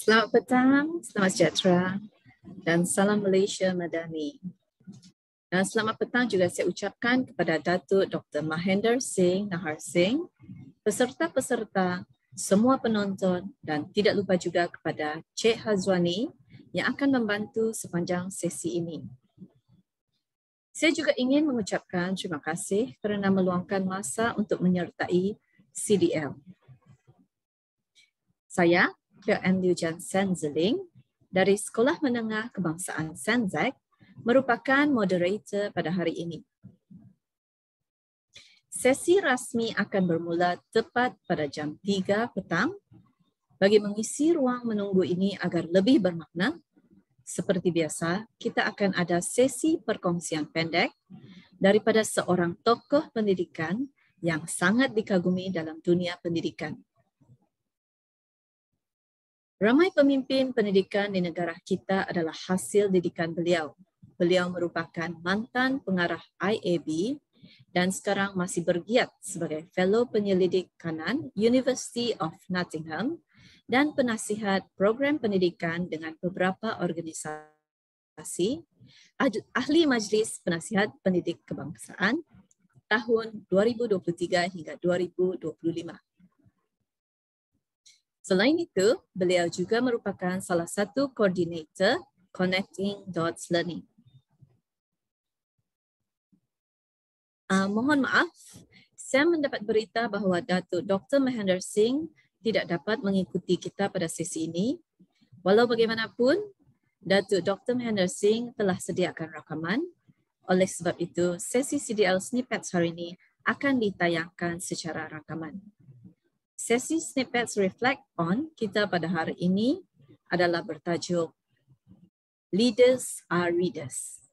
Selamat petang, selamat sejahtera dan salam Malaysia Madani. Dan selamat petang juga saya ucapkan kepada Datuk Dr. Mahendra Singh Nahar Singh, peserta-peserta, semua penonton dan tidak lupa juga kepada Cik Hazwani yang akan membantu sepanjang sesi ini. Saya juga ingin mengucapkan terima kasih kerana meluangkan masa untuk menyertai CDL. Saya, Dr. Liu Jan Senzeling dari Sekolah Menengah Kebangsaan Sanzac merupakan moderator pada hari ini. Sesi rasmi akan bermula tepat pada jam 3 petang. Bagi mengisi ruang menunggu ini agar lebih bermakna, seperti biasa, kita akan ada sesi perkongsian pendek daripada seorang tokoh pendidikan yang sangat dikagumi dalam dunia pendidikan. Ramai pemimpin pendidikan di negara kita adalah hasil didikan beliau. Beliau merupakan mantan pengarah IAB dan sekarang masih bergiat sebagai fellow penyelidik kanan University of Nottingham dan penasihat program pendidikan dengan beberapa organisasi, ahli Majlis Penasihat Pendidik Kebangsaan tahun 2023 hingga 2025. Selain itu, beliau juga merupakan salah satu koordinator Connecting Dots Learning. Mohon maaf, saya mendapat berita bahawa Datuk Dr. Mahendra Singh tidak dapat mengikuti kita pada sesi ini. Walau bagaimanapun, Datuk Dr. Mahendra Singh telah sediakan rakaman. Oleh sebab itu, sesi CDL Snippets hari ini akan ditayangkan secara rakaman. Sesi Snippets Reflect On kita pada hari ini adalah bertajuk Leaders are Readers.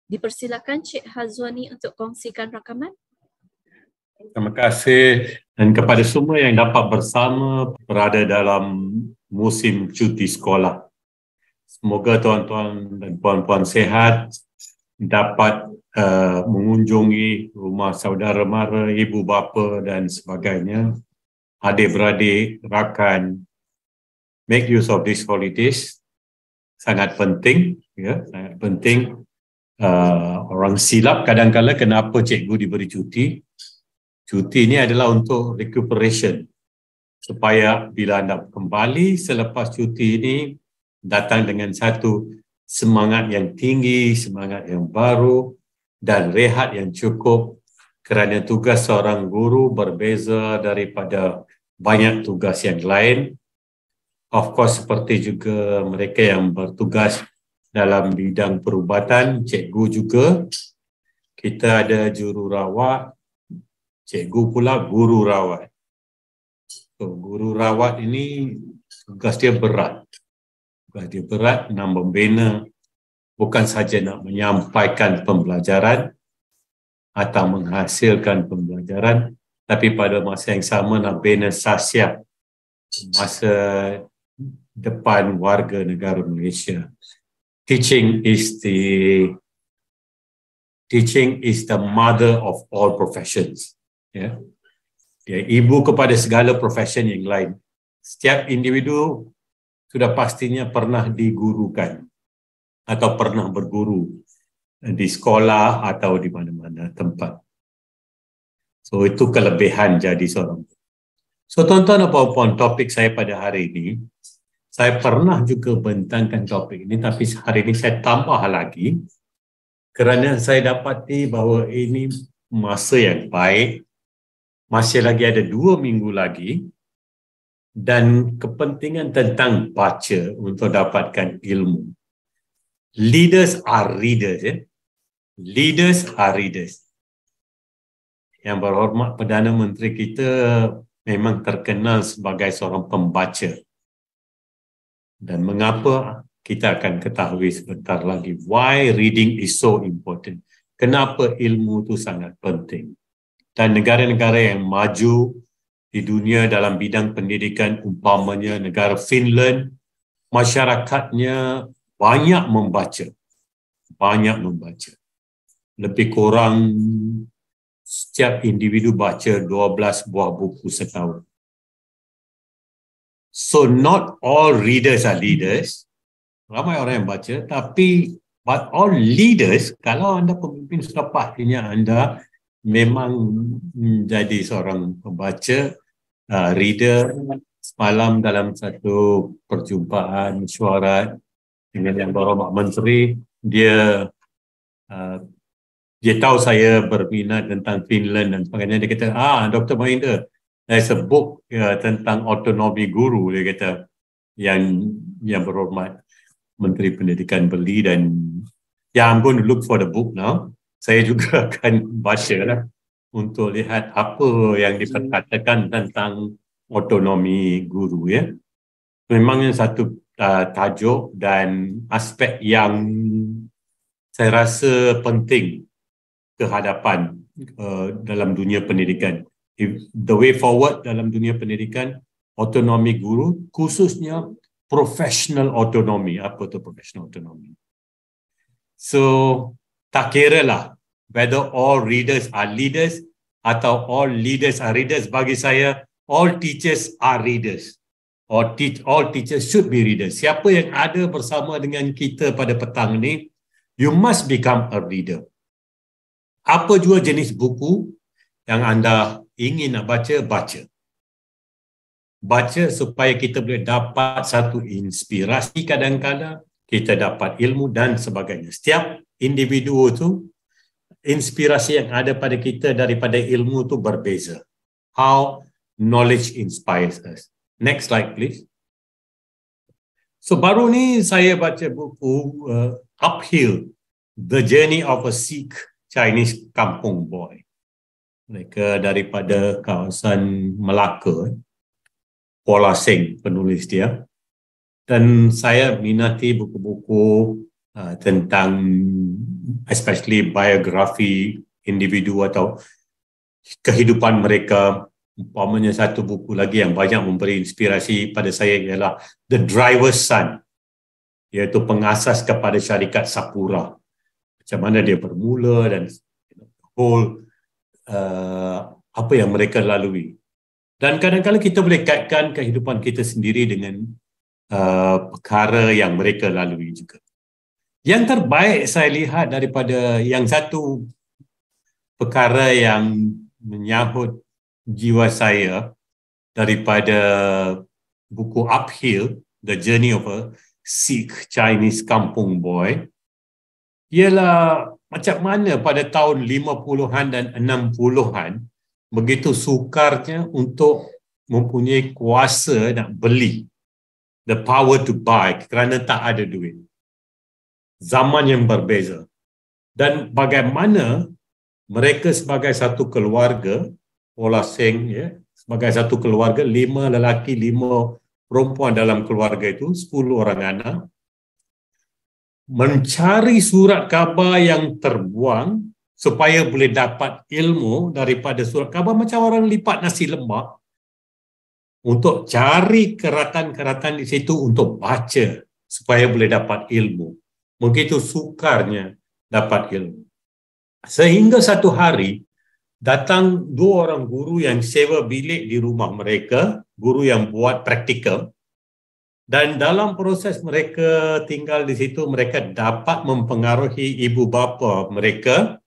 Dipersilakan Cik Hazwani untuk kongsikan rakaman. Terima kasih dan kepada semua yang dapat bersama berada dalam musim cuti sekolah. Semoga tuan-tuan dan puan-puan sihat, dapat mengunjungi rumah saudara mara, ibu bapa dan sebagainya, adik-beradik, rakan. Make use of these holidays. Sangat penting, ya, sangat penting. Orang silap kadang-kala kenapa cikgu diberi cuti. Cuti ini adalah untuk recuperation, supaya bila anda kembali selepas cuti ini datang dengan satu semangat yang tinggi, semangat yang baru dan rehat yang cukup, kerana tugas seorang guru berbeza daripada banyak tugas yang lain. Of course, seperti juga mereka yang bertugas dalam bidang perubatan, cikgu juga. Kita ada jururawat, cikgu pula guru rawat. So, guru rawat ini tugas dia berat. Tugas dia berat nak membina, bukan saja nak menyampaikan pembelajaran atau menghasilkan pembelajaran, tapi pada masa yang sama nak bina sasiah masa depan warga negara Malaysia. Teaching is the mother of all professions. Ya. Dia ibu kepada segala profession yang lain. Setiap individu sudah pastinya pernah digurukan atau pernah berguru di sekolah atau di mana-mana tempat. So itu kelebihan jadi seorang. So tuan-tuan dan puan-puan, topik saya pada hari ini, saya pernah juga bentangkan topik ini, tapi hari ini saya tambah lagi kerana saya dapati bahawa ini masa yang baik, masih lagi ada 2 minggu lagi dan kepentingan tentang baca untuk dapatkan ilmu. Leaders are readers. Leaders are readers. Yang berhormat Perdana Menteri kita memang terkenal sebagai seorang pembaca. Dan mengapa, kita akan ketahui sebentar lagi why reading is so important. Kenapa ilmu itu sangat penting. Dan negara-negara yang maju di dunia dalam bidang pendidikan, umpamanya negara Finland, masyarakatnya banyak membaca. Banyak membaca. Lebih kurang setiap individu baca 12 buah buku setahun. So not all readers are leaders. Ramai orang yang baca, tapi but all leaders, kalau anda pemimpin sudah pastinya anda memang menjadi seorang pembaca, reader. Semalam dalam satu perjumpaan mesyuarat dengan Yang Berhormat Menteri, dia tahu saya berminat tentang Finland dan sebagainya. Dia kata, Dr. Mahinda, there's a book tentang autonomi guru, dia kata, yang Berhormat Menteri Pendidikan beli, dan I'm going to look for the book now. Saya juga akan baca lah untuk lihat apa yang diperkatakan tentang autonomi guru, ya. Memangnya satu tajuk dan aspek yang saya rasa penting ke hadapan dalam dunia pendidikan. The way forward dalam dunia pendidikan, autonomi guru, khususnya professional autonomy. Apa tu professional autonomy? So, tak kira lah whether all readers are leaders atau all leaders are readers. Bagi saya, all teachers are readers. Or all teachers should be readers. Siapa yang ada bersama dengan kita pada petang ni, you must become a reader. Apa jua jenis buku yang anda ingin nak baca, baca. Baca supaya kita boleh dapat satu inspirasi, kadang-kadang kita dapat ilmu dan sebagainya. Setiap individu tu, inspirasi yang ada pada kita daripada ilmu tu berbeza. How knowledge inspires us. Next slide, please. So baru ni saya baca buku Uphill, The Journey of a Sikh Chinese Kampung Boy. Mereka daripada kawasan Melaka. Paula Singh penulis dia. Dan saya minati buku-buku tentang especially biografi individu atau kehidupan mereka. Umpamanya satu buku lagi yang banyak memberi inspirasi pada saya ialah The Driver's Son, iaitu pengasas kepada syarikat Sapura. Macam mana dia bermula dan whole apa yang mereka lalui. Dan kadang-kadang kita boleh kaitkan kehidupan kita sendiri dengan perkara yang mereka lalui juga. Yang terbaik saya lihat daripada yang satu perkara yang menyahut jiwa saya daripada buku Uphill, The Journey of a Sikh Chinese Kampung Boy, ialah macam mana pada tahun 50-an dan 60-an begitu sukarnya untuk mempunyai kuasa nak beli, the power to buy, kerana tak ada duit. Zaman yang berbeza. Dan bagaimana mereka sebagai satu keluarga, Paula Singh, ya, sebagai satu keluarga, 5 lelaki, 5 perempuan dalam keluarga itu, 10 orang anak, mencari surat khabar yang terbuang supaya boleh dapat ilmu daripada surat khabar, macam orang lipat nasi lemak, untuk cari keratan-keratan di situ untuk baca supaya boleh dapat ilmu. Begitu sukarnya dapat ilmu. Sehingga satu hari datang 2 orang guru yang sewa bilik di rumah mereka, guru yang buat praktikal, dan dalam proses mereka tinggal di situ, mereka dapat mempengaruhi ibu bapa mereka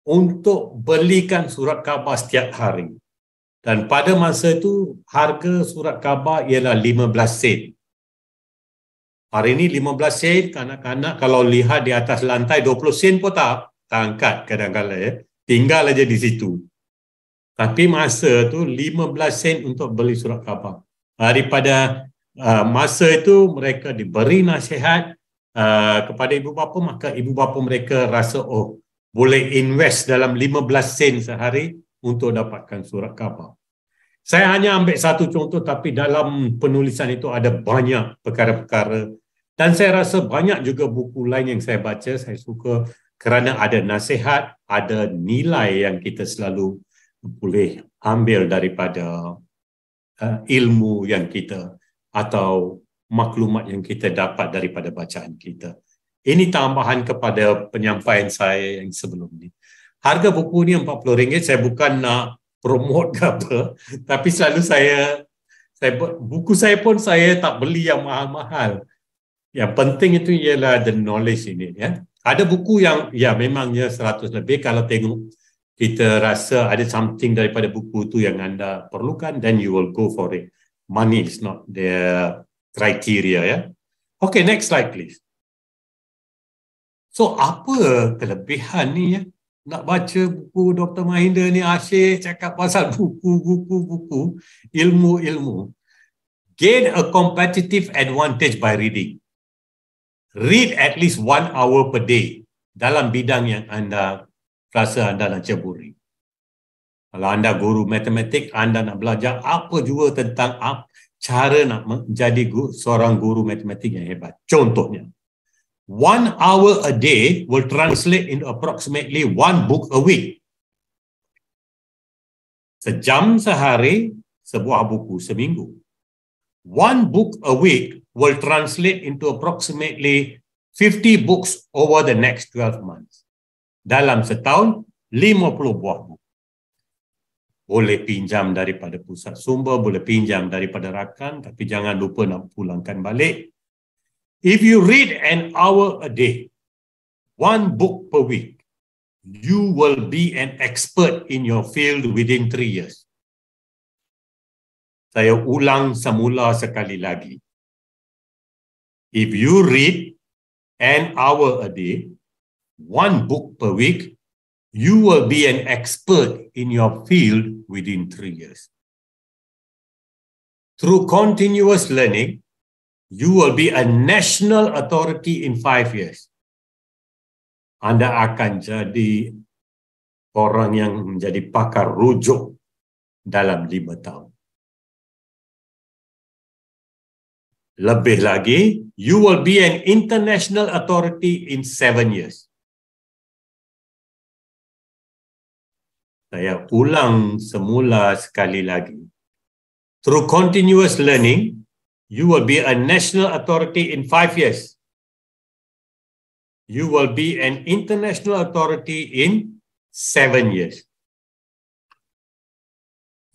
untuk belikan surat khabar setiap hari. Dan pada masa itu, harga surat khabar ialah 15 sen. Hari ini 15 sen, kanak-kanak kalau lihat di atas lantai 20 sen pun tak angkat kadang-kadang, ya. Tinggal aja di situ. Tapi masa itu 15 sen untuk beli surat khabar. Daripada masa itu mereka diberi nasihat kepada ibu bapa, maka ibu bapa mereka rasa, oh, boleh invest dalam 15 sen sehari untuk dapatkan surat khabar. Saya hanya ambil satu contoh, tapi dalam penulisan itu ada banyak perkara-perkara. Dan saya rasa banyak juga buku lain yang saya baca, saya suka kerana ada nasihat, ada nilai yang kita selalu boleh ambil daripada ilmu yang kita atau maklumat yang kita dapat daripada bacaan kita. Ini tambahan kepada penyampaian saya yang sebelum ini. Harga buku ni RM40, saya bukan nak promote ke apa, tapi selalu saya Buku saya pun saya tak beli yang mahal-mahal. Yang penting itu ialah the knowledge ini. Ya. Ada buku yang ya memangnya 100 lebih. Kalau tengok kita rasa ada something daripada buku itu yang anda perlukan, then you will go for it. Money is not the criteria. Ya. Okay, next slide please. So apa kelebihan ni ya? Nak baca buku Dr. Mahinder ni asyik cakap pasal buku, ilmu. Gain a competitive advantage by reading. Read at least 1 hour per day dalam bidang yang anda rasa anda nak ceburi. Kalau anda guru matematik, anda nak belajar apa juga tentang cara nak menjadi seorang guru matematik yang hebat. Contohnya, 1 hour a day will translate into approximately 1 book a week. Sejam sehari, sebuah buku seminggu. 1 book a week will translate into approximately 50 books over the next 12 months. Dalam setahun, 50 buah buku. Boleh pinjam daripada pusat sumber, boleh pinjam daripada rakan, tapi jangan lupa nak pulangkan balik. If you read an hour a day, 1 book per week, you will be an expert in your field within 3 years. Saya ulang semula sekali lagi. If you read an hour a day, 1 book per week, you will be an expert in your field within 3 years. Through continuous learning, you will be a national authority in 5 years. Anda akan jadi orang yang menjadi pakar rujuk dalam 5 tahun. Lebih lagi, you will be an international authority in 7 years. Saya ulang semula sekali lagi. Through continuous learning, you will be a national authority in 5 years. You will be an international authority in 7 years.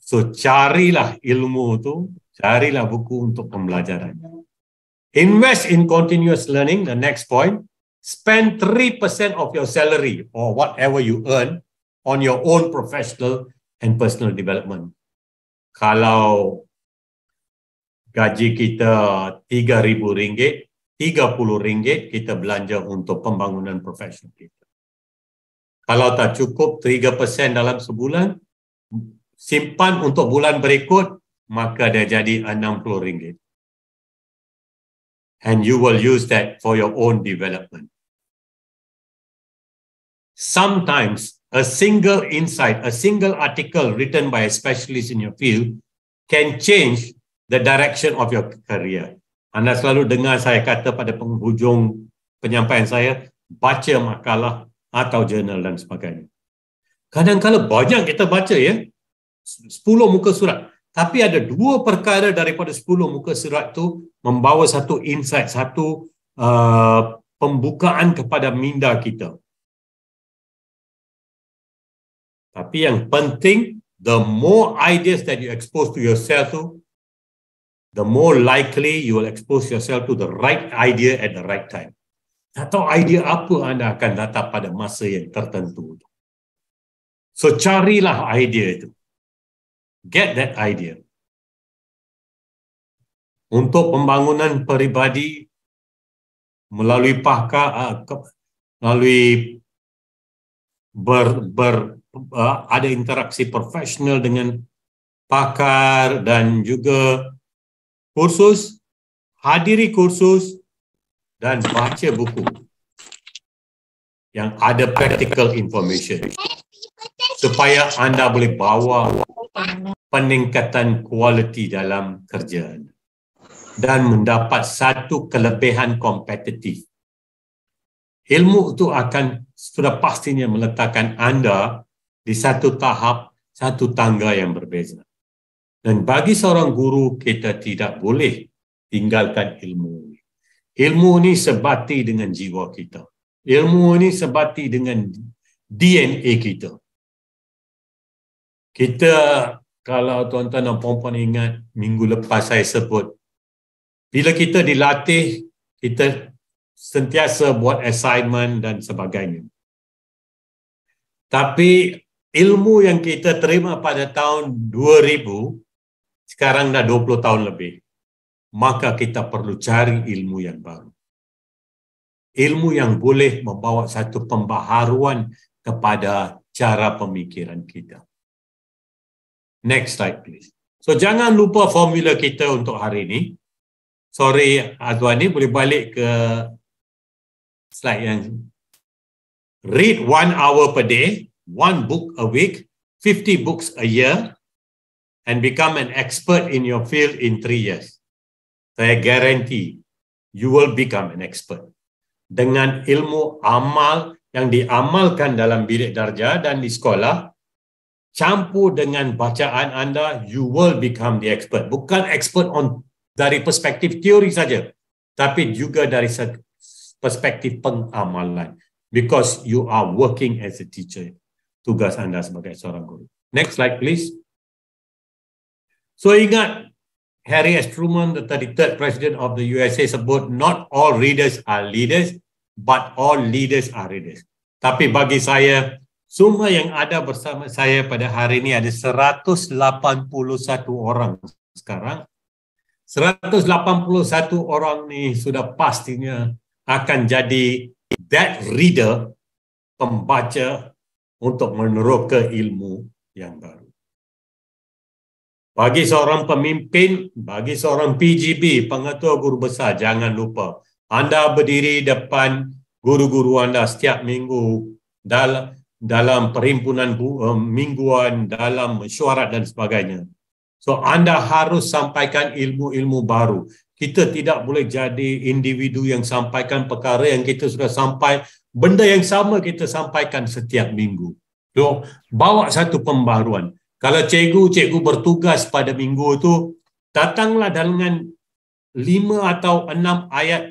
So carilah ilmu tu, carilah buku untuk pembelajaran. Invest in continuous learning, the next point. Spend 3% of your salary or whatever you earn on your own professional and personal development. Kalau gaji kita RM3,000, RM30 kita belanja untuk pembangunan profesional kita. Kalau tak cukup 3% dalam sebulan, simpan untuk bulan berikut, maka dia jadi RM60. And you will use that for your own development. Sometimes a single insight, a single article written by a specialist in your field can change the direction of your career. Anda selalu dengar saya kata pada penghujung penyampaian saya, baca makalah atau jurnal dan sebagainya. Kadang-kadang banyak kita baca ya, 10 muka surat. Tapi ada 2 perkara daripada 10 muka surat itu membawa satu insight, satu pembukaan kepada minda kita. Tapi yang penting, the more ideas that you expose to yourself to, the more likely you will expose yourself to the right idea at the right time. Tak tahu idea apa anda akan datang pada masa yang tertentu. So carilah idea itu. Get that idea. Untuk pembangunan peribadi melalui pakar, melalui ada interaksi profesional dengan pakar dan juga kursus, hadiri kursus dan baca buku yang ada practical information supaya anda boleh bawa peningkatan kualiti dalam kerja dan mendapat satu kelebihan kompetitif. Ilmu itu akan sudah pastinya meletakkan anda di satu tahap, satu tangga yang berbeza. Dan bagi seorang guru, kita tidak boleh tinggalkan ilmu. Ilmu ini sebati dengan jiwa kita. Ilmu ini sebati dengan DNA kita. Kita kalau tuan-tuan dan puan-puan ingat minggu lepas saya sebut, bila kita dilatih, kita sentiasa buat assignment dan sebagainya. Tapi ilmu yang kita terima pada tahun 2000, sekarang dah 20 tahun lebih. Maka kita perlu cari ilmu yang baru. Ilmu yang boleh membawa satu pembaharuan kepada cara pemikiran kita. Next slide please. So jangan lupa formula kita untuk hari ini. Sorry Azwani, boleh balik ke slide yang read 1 hour per day, 1 book a week, 50 books a year, and become an expert in your field in 3 years. Saya guarantee you will become an expert. Dengan ilmu amal yang diamalkan dalam bilik darjah dan di sekolah, campur dengan bacaan anda, you will become the expert. Bukan expert dari perspektif teori saja, tapi juga dari perspektif pengamalan. Because you are working as a teacher. Tugas anda sebagai seorang guru. Next slide please. So ingat, Harry S. Truman, the 33rd President of the USA sebut, not all readers are leaders, but all leaders are readers. Tapi bagi saya, semua yang ada bersama saya pada hari ini ada 181 orang sekarang. 181 orang ni sudah pastinya akan jadi that reader, pembaca untuk meneroka ilmu yang baru. Bagi seorang pemimpin, bagi seorang PGB, pengetua guru besar, jangan lupa anda berdiri depan guru-guru anda setiap minggu dalam perhimpunan mingguan, dalam mesyuarat dan sebagainya. So anda harus sampaikan ilmu-ilmu baru. Kita tidak boleh jadi individu yang sampaikan perkara yang kita sudah sampai, benda yang sama kita sampaikan setiap minggu. So bawa satu pembaruan. Kalau cikgu bertugas pada minggu itu, datanglah dengan 5 atau 6 ayat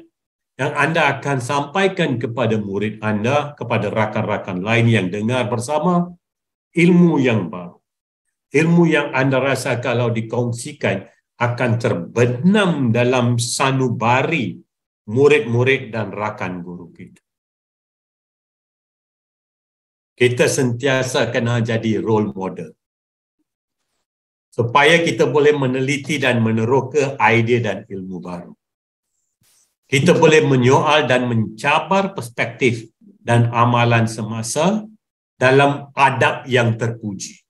yang anda akan sampaikan kepada murid anda, kepada rakan-rakan lain yang dengar bersama, ilmu yang baru. Ilmu yang anda rasa kalau dikongsikan akan terbenam dalam sanubari murid-murid dan rakan guru kita. Kita sentiasa kena jadi role model, supaya kita boleh meneliti dan meneroka idea dan ilmu baru. Kita boleh menyoal dan mencabar perspektif dan amalan semasa dalam adab yang terpuji.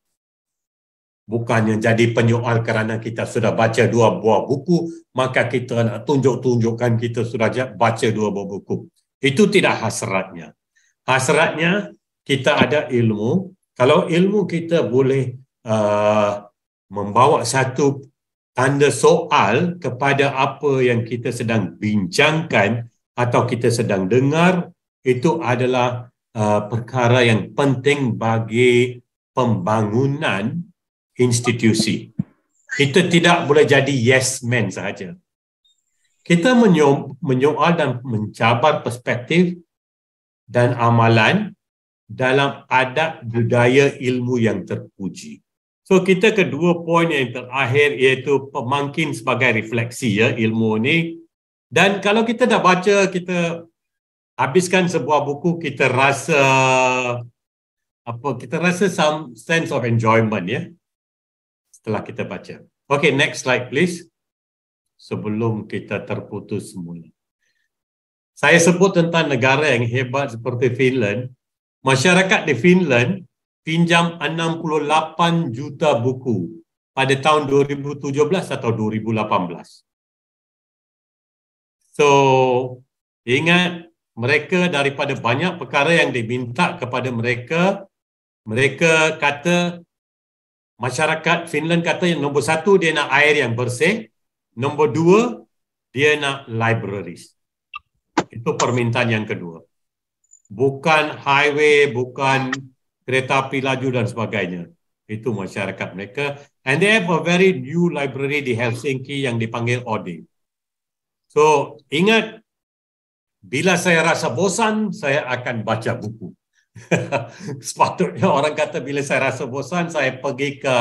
Bukannya jadi penyoal kerana kita sudah baca 2 buah buku, maka kita nak tunjukkan kita sudah baca 2 buah buku. Itu tidak hasratnya. Hasratnya kita ada ilmu. Kalau ilmu kita boleh membawa satu tanda soal kepada apa yang kita sedang bincangkan atau kita sedang dengar, itu adalah perkara yang penting bagi pembangunan institusi. Kita tidak boleh jadi yes man sahaja. Kita menyoal dan mencabar perspektif dan amalan dalam adab budaya ilmu yang terpuji. So kita kedua poin yang terakhir iaitu pemangkin sebagai refleksi ya ilmu ni. Dan kalau kita dah baca, kita habiskan sebuah buku, kita rasa some sense of enjoyment ya setelah kita baca. Okay, next slide please. Sebelum kita terputus semula. Saya sebut tentang negara yang hebat seperti Finland. Masyarakat di Finland pinjam 68 juta buku pada tahun 2017 atau 2018. So, ingat, mereka daripada banyak perkara yang diminta kepada mereka, mereka kata, masyarakat Finland kata yang nombor 1 dia nak air yang bersih, nombor 2 dia nak libraries. Itu permintaan yang kedua. Bukan highway, bukan kereta api laju dan sebagainya. Itu masyarakat mereka. And they have a very new library di Helsinki yang dipanggil Ode. So, ingat, bila saya rasa bosan, saya akan baca buku. Sepatutnya orang kata bila saya rasa bosan, saya pergi ke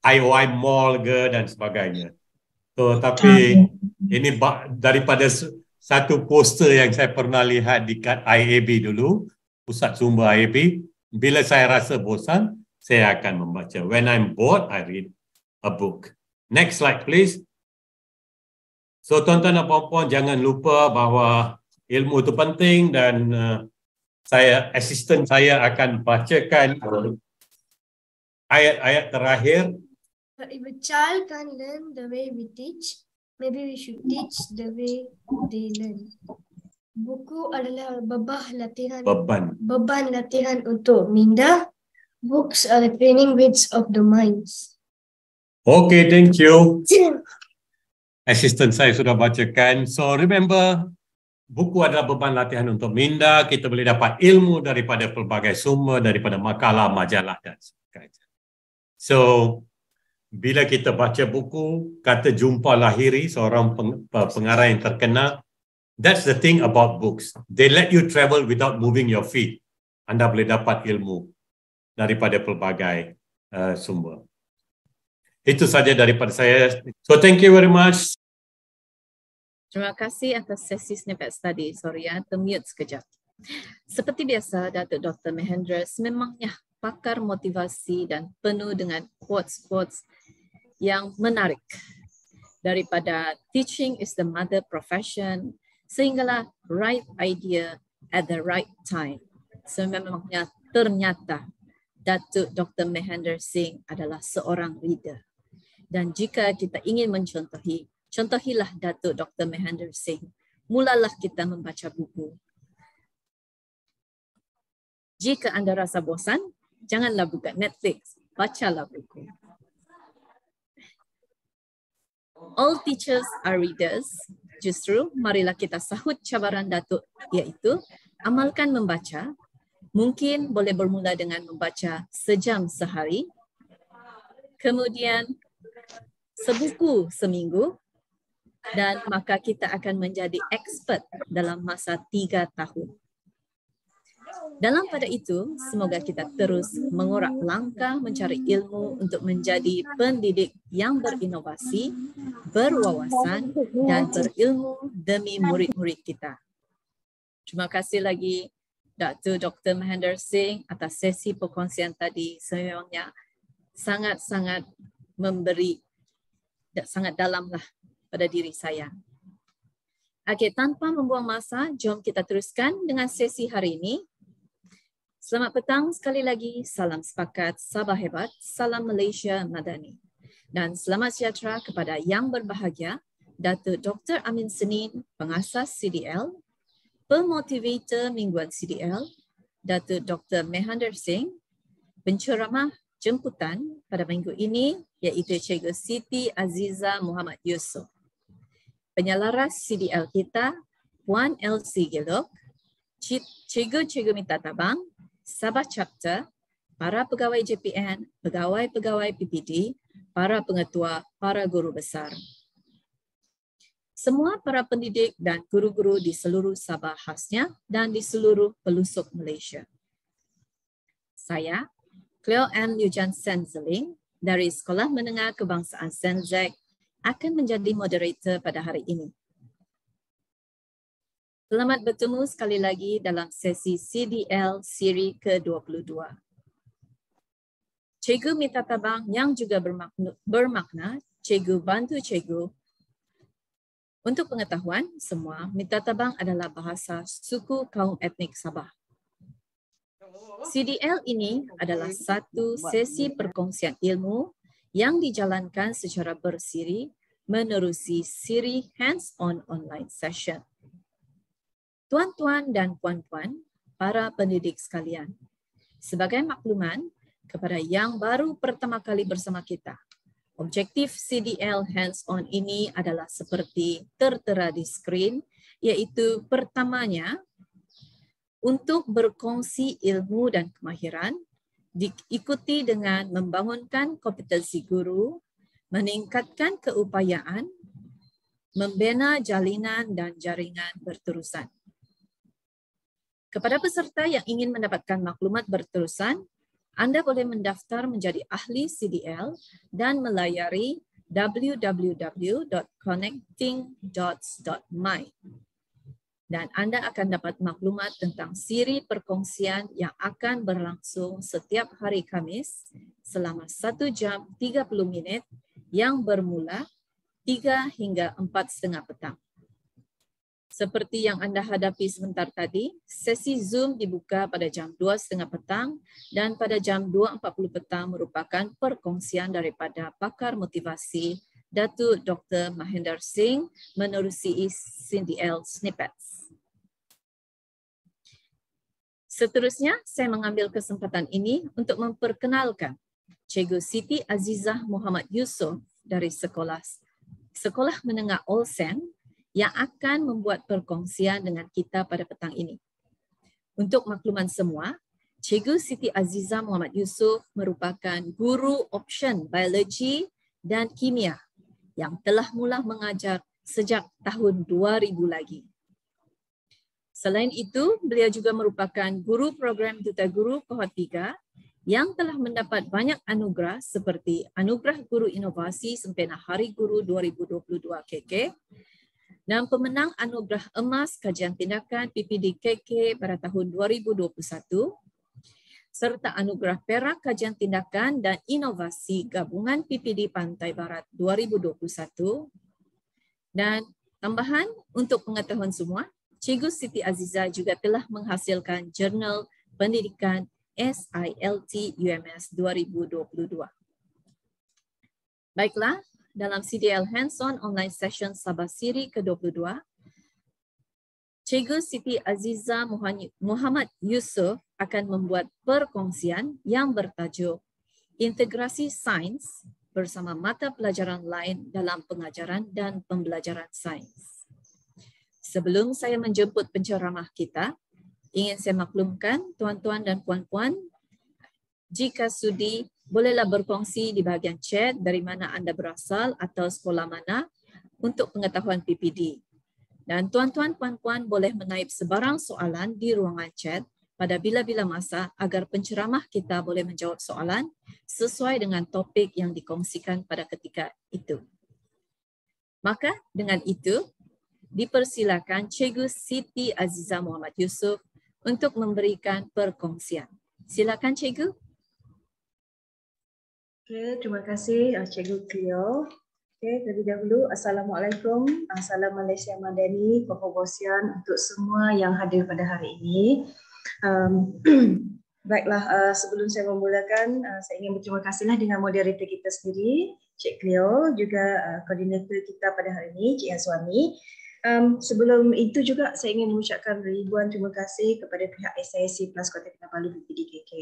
IOI Mall ke dan sebagainya. So, tapi ini daripada satu poster yang saya pernah lihat dekat IAB dulu, Pusat Sumber IAB, bila saya rasa bosan, saya akan membaca. When I'm bored, I read a book. Next slide, please. So, tuan-tuan dan puan-puan, jangan lupa bahawa ilmu itu penting dan asisten saya akan bacakan ayat-ayat terakhir. If a child can learn the way we teach, maybe we should teach the way they learn. Buku adalah beban latihan untuk minda. Books are the training wheels of the minds. Okay, thank you. Asisten saya sudah bacakan. So remember, buku adalah beban latihan untuk minda. Kita boleh dapat ilmu daripada pelbagai sumber, daripada makalah, majalah dan sebagainya. So, bila kita baca buku, kata Jumpa Lahiri, seorang pengarang yang terkenal, that's the thing about books. They let you travel without moving your feet. Anda boleh dapat ilmu daripada pelbagai sumber. Itu saja daripada saya. So, thank you very much. Terima kasih atas sesi snippet study. Sorry ya, termute sekejap. Seperti biasa, Datuk Dr. Mahendra memangnya pakar motivasi dan penuh dengan quotes-quotes yang menarik. Daripada teaching is the mother profession, sehinggalah right idea at the right time. So memangnya ternyata Datuk Dr. Mahendra Singh adalah seorang leader. Dan jika kita ingin mencontohi, contohilah Datuk Dr. Mahendra Singh. Mulalah kita membaca buku. Jika anda rasa bosan, janganlah buka Netflix, bacalah buku. All teachers are readers. Justru, marilah kita sahut cabaran Datuk, iaitu amalkan membaca. Mungkin boleh bermula dengan membaca sejam sehari, kemudian sebuku seminggu, dan maka kita akan menjadi expert dalam masa 3 tahun. Dalam pada itu, semoga kita terus mengorak langkah mencari ilmu untuk menjadi pendidik yang berinovasi, berwawasan dan berilmu demi murid-murid kita. Terima kasih lagi Datuk Dr. Mahendra Singh atas sesi perkongsian tadi. Sebenarnya sangat-sangat memberi, sangat dalamlah pada diri saya. Okey, tanpa membuang masa, jom kita teruskan dengan sesi hari ini. Selamat petang sekali lagi, salam sepakat, Sabah hebat, salam Malaysia Madani. Dan selamat sejahtera kepada yang berbahagia, Datuk Dr. Amin Senin, pengasas CDL, pemotivator mingguan CDL, Datuk Dr. Mahendra Singh, penceramah jemputan pada minggu ini, iaitu Cikgu Siti Aziza Muhammad Yusof. Penyelaras CDL kita, Puan Elsie Gilok, Cikgu-Cikgu Minta Tabang, Sabah Chapter, para pegawai JPN, pegawai-pegawai PPD, para pengetua, para guru besar. Semua para pendidik dan guru-guru di seluruh Sabah khasnya dan di seluruh pelosok Malaysia. Saya, Cleo Ann Yujan Senzeling, dari Sekolah Menengah Kebangsaan Senzek, akan menjadi moderator pada hari ini. Selamat bertemu sekali lagi dalam sesi CDL siri ke-22. Cikgu Minta Tabang yang juga bermakna Cikgu bantu Cikgu. Untuk pengetahuan semua, Minta Tabang adalah bahasa suku kaum etnik Sabah. CDL ini adalah satu sesi perkongsian ilmu yang dijalankan secara bersiri menerusi siri hands-on online session. Tuan-tuan dan puan-puan, para pendidik sekalian, sebagai makluman kepada yang baru pertama kali bersama kita, objektif CDL hands-on ini adalah seperti tertera di skrin, iaitu pertamanya, untuk berkongsi ilmu dan kemahiran, diikuti dengan membangunkan kompetensi guru, meningkatkan keupayaan, membina jalinan dan jaringan berterusan. Kepada peserta yang ingin mendapatkan maklumat berterusan, Anda boleh mendaftar menjadi ahli CDL dan melayari www.connectingdots.my. Dan Anda akan dapat maklumat tentang siri perkongsian yang akan berlangsung setiap hari Khamis selama 1 jam 30 minit yang bermula 3 hingga 4:30 petang. Seperti yang Anda hadapi sebentar tadi, sesi Zoom dibuka pada jam 2:30 petang dan pada jam 2:40 petang merupakan perkongsian daripada pakar motivasi Datuk Dr. Mahendra Singh menerusi CDL Snippets. Seterusnya, saya mengambil kesempatan ini untuk memperkenalkan Cikgu Siti Azizah Muhammad Yusof dari Sekolah Menengah Olsen yang akan membuat perkongsian dengan kita pada petang ini. Untuk makluman semua, Cikgu Siti Azizah Muhammad Yusof merupakan guru option biologi dan kimia yang telah mula mengajar sejak tahun 2000 lagi. Selain itu, beliau juga merupakan guru program Duta Guru Kohort 3 yang telah mendapat banyak anugerah seperti Anugerah Guru Inovasi Sempena Hari Guru 2022 KK dan pemenang Anugerah Emas Kajian Tindakan PPD KK pada tahun 2021 serta Anugerah Perak Kajian Tindakan dan Inovasi Gabungan PPD Pantai Barat 2021. Dan tambahan untuk pengetahuan semua, Cikgu Siti Azizah juga telah menghasilkan Jurnal Pendidikan SILT UMS 2022. Baiklah, dalam CDL Hands-on Online Session Sabah Siri ke-22, Cikgu Siti Azizah Muhammad Yusof akan membuat perkongsian yang bertajuk Integrasi Sains bersama mata pelajaran lain dalam pengajaran dan pembelajaran sains. Sebelum saya menjemput penceramah kita, ingin saya maklumkan tuan-tuan dan puan-puan, jika sudi, bolehlah berkongsi di bahagian chat dari mana anda berasal atau sekolah mana untuk pengetahuan PPD. Dan tuan-tuan puan-puan boleh menaip sebarang soalan di ruangan chat pada bila-bila masa agar penceramah kita boleh menjawab soalan sesuai dengan topik yang dikongsikan pada ketika itu. Maka dengan itu, dipersilakan Cikgu Siti Azizah Muhammad Yusof untuk memberikan perkongsian. Silakan Cikgu. Okay, terima kasih Cikgu Cleo. Okay, terlebih dahulu Assalamualaikum, Salam Malaysia Madani, Kohobosian untuk semua yang hadir pada hari ini. Baiklah, sebelum saya memulakan, saya ingin berterima kasihlah dengan moderator kita sendiri, Cik Cleo, juga koordinator kita pada hari ini, Cik Azwani. Sebelum itu juga saya ingin mengucapkan ribuan terima kasih kepada pihak SISC Plus Kota Kinabalu PPDKK,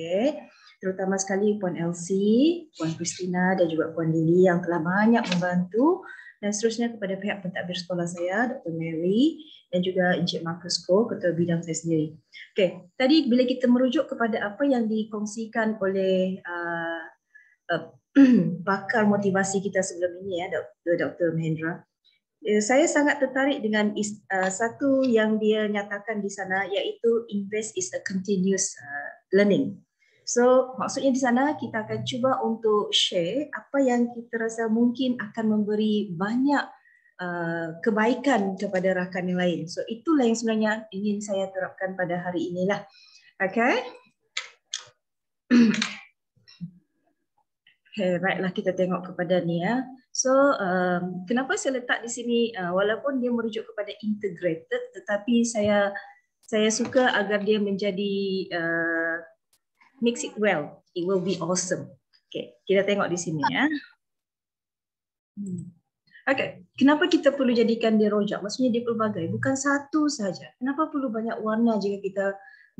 terutama sekali Puan Elsie, Puan Christina dan juga Puan Lily yang telah banyak membantu, dan seterusnya kepada pihak pentadbir sekolah saya, Dr. Mary dan juga Encik Marcus Ko, ketua bidang saya sendiri. Okey, tadi bila kita merujuk kepada apa yang dikongsikan oleh pakar motivasi kita sebelum ini, Dr. Mahendra, saya sangat tertarik dengan satu yang dia nyatakan di sana, iaitu invest is a continuous learning. So maksudnya di sana kita akan cuba untuk share apa yang kita rasa mungkin akan memberi banyak kebaikan kepada rakan yang lain. So itulah yang sebenarnya ingin saya terapkan pada hari inilah. Okay. Okay, baiklah kita tengok kepada ni ya. So, kenapa saya letak di sini, walaupun dia merujuk kepada integrated, tetapi saya suka agar dia menjadi mix it well, it will be awesome. Okay, kita tengok di sini ya. Okay, kenapa kita perlu jadikan dia rojak? Maksudnya dia pelbagai, bukan satu saja. Kenapa perlu banyak warna jika kita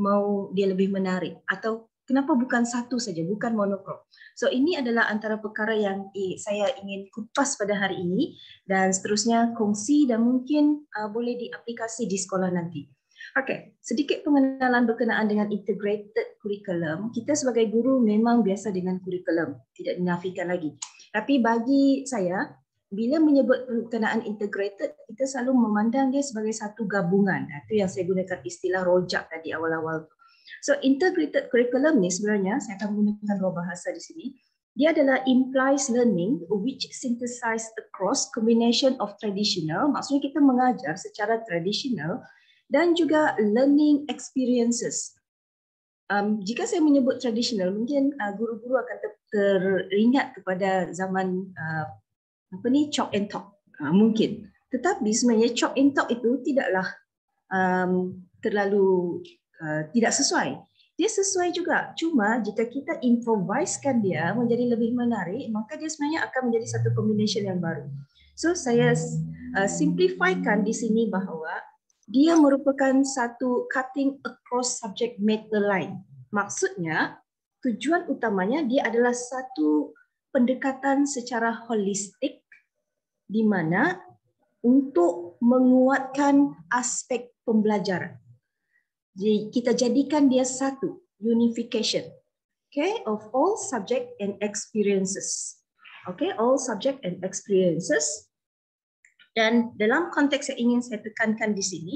mau dia lebih menarik? Atau kenapa bukan satu saja, bukan monokrom? So ini adalah antara perkara yang saya ingin kupas pada hari ini dan seterusnya kongsi dan mungkin boleh diaplikasi di sekolah nanti. Okey, sedikit pengenalan berkenaan dengan integrated curriculum. Kita sebagai guru memang biasa dengan kurikulum, tidak dinafikan lagi. Tapi bagi saya, bila menyebut berkenaan integrated, kita selalu memandang dia sebagai satu gabungan. Itu yang saya gunakan istilah rojak tadi awal-awal. So integrated curriculum ni sebenarnya saya akan menggunakan dua bahasa di sini. Dia adalah implies learning which synthesize across combination of traditional, maksudnya kita mengajar secara tradisional, dan juga learning experiences. Jika saya menyebut tradisional, mungkin guru-guru akan teringat kepada zaman chalk and talk, mungkin. Tetapi sebenarnya chalk and talk itu tidaklah terlalu tidak sesuai. Dia sesuai juga, cuma jika kita improvisekan dia menjadi lebih menarik, maka dia sebenarnya akan menjadi satu combination yang baru. So saya simplifykan di sini bahawa dia merupakan satu cutting across subject matter line. Maksudnya, tujuan utamanya dia adalah satu pendekatan secara holistik di mana untuk menguatkan aspek pembelajaran. Jadi kita jadikan dia satu, unification, okay, of all subject and experiences. Okay, all subject and experiences. Dan dalam konteks yang ingin saya tekankan di sini,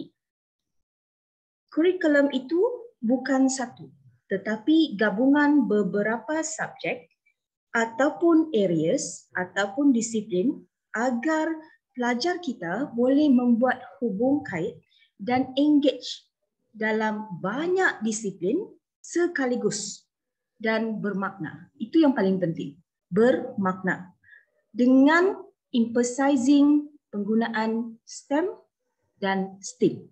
kurikulum itu bukan satu, tetapi gabungan beberapa subjek ataupun areas ataupun disiplin agar pelajar kita boleh membuat hubung kait dan engage dalam banyak disiplin sekaligus dan bermakna. Itu yang paling penting, bermakna. Dengan emphasizing penggunaan STEM dan STEAM.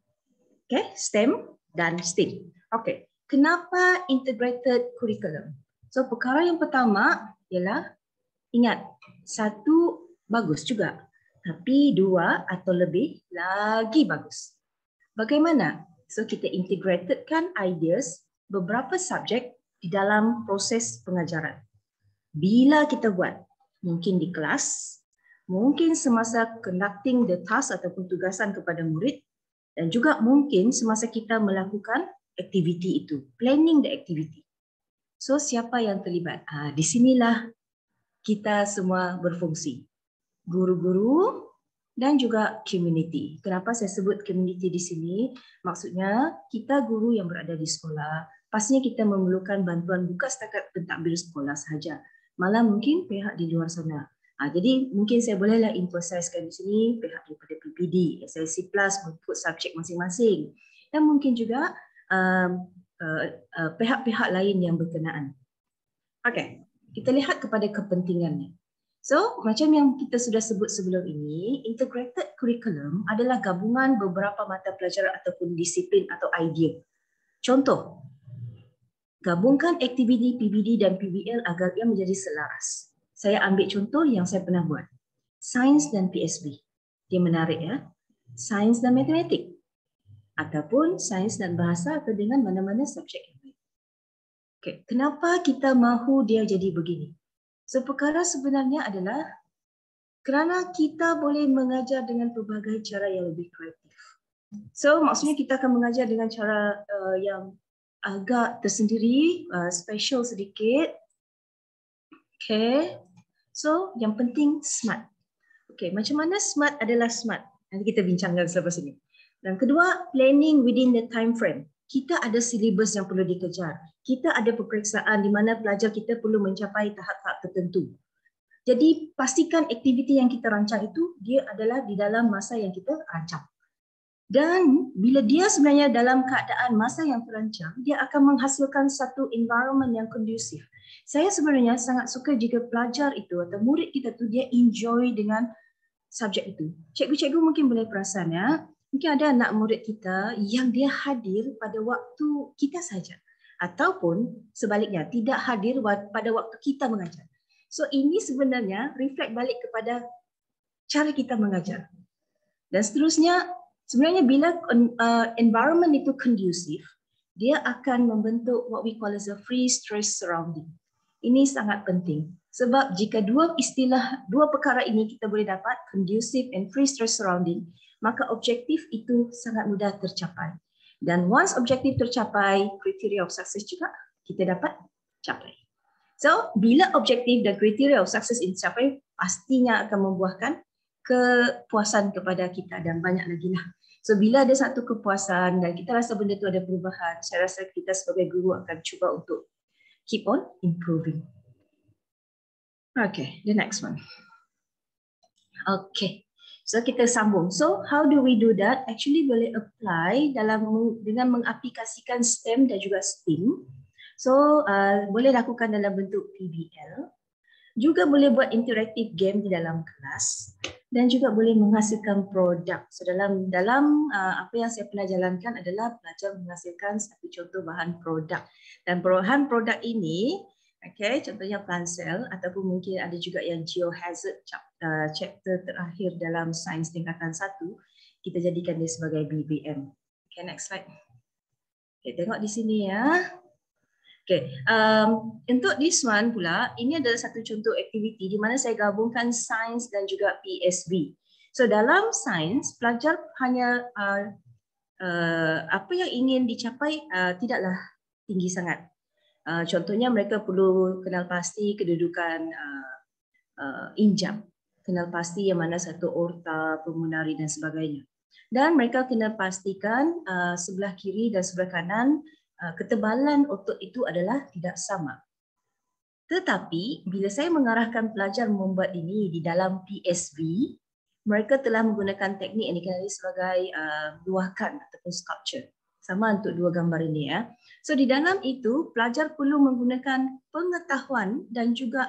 Okay, STEM dan STEAM. Okay, kenapa integrated curriculum? So perkara yang pertama ialah ingat, satu bagus juga, tapi dua atau lebih lagi bagus. Bagaimana? So kita integratedkan ideas beberapa subjek di dalam proses pengajaran. Bila kita buat, mungkin di kelas, mungkin semasa conducting the task ataupun tugasan kepada murid, dan juga mungkin semasa kita melakukan aktiviti itu, planning the activity. So siapa yang terlibat? Di sinilah kita semua berfungsi. Guru-guru dan juga community. Kenapa saya sebut community di sini? Maksudnya kita guru yang berada di sekolah, pastinya kita memerlukan bantuan bukan setakat pentadbir sekolah sahaja. Malah mungkin pihak di luar sana. Jadi mungkin saya bolehlah emphasizekan di sini pihak daripada PPD, SIC Plus untuk subjek masing-masing. Dan mungkin juga pihak-pihak lain yang berkenaan. Okey, kita lihat kepada kepentingannya. So, macam yang kita sudah sebut sebelum ini, integrated curriculum adalah gabungan beberapa mata pelajaran ataupun disiplin atau idea. Contoh, gabungkan aktiviti PBD dan PBL agar ia menjadi selaras. Saya ambil contoh yang saya pernah buat. Sains dan PSB. Dia menarik ya. Sains dan matematik. Ataupun sains dan bahasa atau dengan mana-mana subjek yang lain. Okay. Kenapa kita mahu dia jadi begini? So, perkara sebenarnya adalah kerana kita boleh mengajar dengan pelbagai cara yang lebih kreatif. So, maksudnya kita akan mengajar dengan cara yang agak tersendiri, special sedikit. Okay. So, yang penting smart. Okay, macam mana smart adalah smart? Nanti kita bincangkan selepas ini. Dan kedua, planning within the time frame. Kita ada silibus yang perlu dikejar. Kita ada peperiksaan di mana pelajar kita perlu mencapai tahap-tahap tertentu. Jadi pastikan aktiviti yang kita rancang itu dia adalah di dalam masa yang kita rancang. Dan bila dia sebenarnya dalam keadaan masa yang terancang, dia akan menghasilkan satu environment yang kondusif. Saya sebenarnya sangat suka jika pelajar itu atau murid kita tu dia enjoy dengan subjek itu. Cikgu-cikgu mungkin boleh perasan ya. Mungkin ada anak murid kita yang dia hadir pada waktu kita saja. Ataupun sebaliknya, tidak hadir pada waktu kita mengajar. So ini sebenarnya reflect balik kepada cara kita mengajar. Dan seterusnya, sebenarnya bila environment itu kondusif, dia akan membentuk what we call as a free stress surrounding. Ini sangat penting. Sebab jika dua perkara ini kita boleh dapat, conducive and free stress surrounding, maka objektif itu sangat mudah tercapai. Dan once objektif tercapai, kriteria of success juga kita dapat capai. So, bila objektif dan kriteria of success ini tercapai, pastinya akan membuahkan kepuasan kepada kita dan banyak lagi lah. So bila ada satu kepuasan dan kita rasa benda tu ada perubahan, saya rasa kita sebagai guru akan cuba untuk keep on improving. Okay, the next one. Okay, so kita sambung. So how do we do that? Actually boleh apply dengan mengaplikasikan STEM dan juga STEAM. So boleh lakukan dalam bentuk PBL. Juga boleh buat interactive game di dalam kelas dan juga boleh menghasilkan produk. So dalam apa yang saya pernah jalankan adalah belajar menghasilkan satu contoh bahan produk. Dan bahan produk ini, okay, contohnya plant cell ataupun mungkin ada juga yang geohazard chapter terakhir dalam sains tingkatan 1, kita jadikan dia sebagai BBM. Okay, next slide. Okay, tengok di sini ya. Okay, untuk this one pula, ini adalah satu contoh aktiviti di mana saya gabungkan sains dan juga PSB. So dalam sains, pelajar hanya apa yang ingin dicapai tidaklah tinggi sangat. Contohnya mereka perlu kenal pasti kedudukan injam, kenal pasti yang mana satu orta, pulmonari dan sebagainya. Dan mereka kena pastikan sebelah kiri dan sebelah kanan ketebalan otot itu adalah tidak sama. Tetapi bila saya mengarahkan pelajar membuat ini di dalam PSB, mereka telah menggunakan teknik yang dikenali sebagai luahan ataupun sculpture. Sama untuk dua gambar ini ya. So di dalam itu pelajar perlu menggunakan pengetahuan dan juga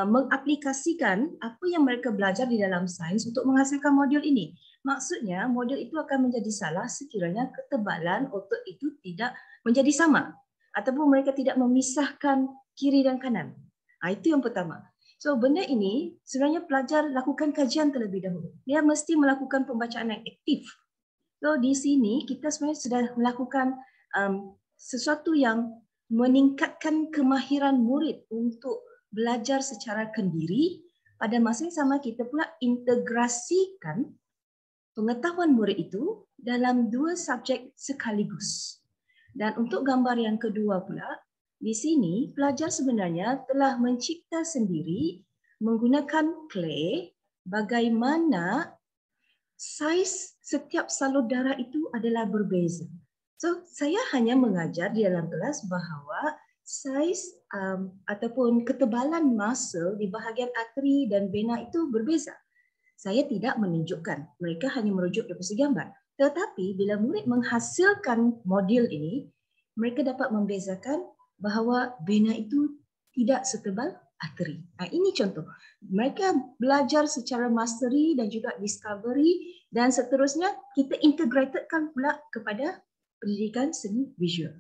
mengaplikasikan apa yang mereka belajar di dalam sains untuk menghasilkan modul ini. Maksudnya modul itu akan menjadi salah sekiranya ketebalan otot itu tidak menjadi sama ataupun mereka tidak memisahkan kiri dan kanan. Itu yang pertama. So benda ini sebenarnya pelajar lakukan kajian terlebih dahulu. Dia mesti melakukan pembacaan yang aktif. So di sini kita sebenarnya sudah melakukan sesuatu yang meningkatkan kemahiran murid untuk belajar secara kendiri. Pada masa yang sama kita pula integrasikan pengetahuan murid itu dalam dua subjek sekaligus. Dan untuk gambar yang kedua pula, di sini pelajar sebenarnya telah mencipta sendiri menggunakan clay bagaimana saiz setiap salur darah itu adalah berbeza. So saya hanya mengajar di dalam kelas bahawa saiz ataupun ketebalan muscle di bahagian arteri dan vena itu berbeza. Saya tidak menunjukkan, mereka hanya merujuk dari segi gambar. Tetapi bila murid menghasilkan modul ini, mereka dapat membezakan bahawa vena itu tidak setebal arteri. Ini contoh. Mereka belajar secara mastery dan juga discovery dan seterusnya kita integratedkan pula kepada pendidikan seni visual.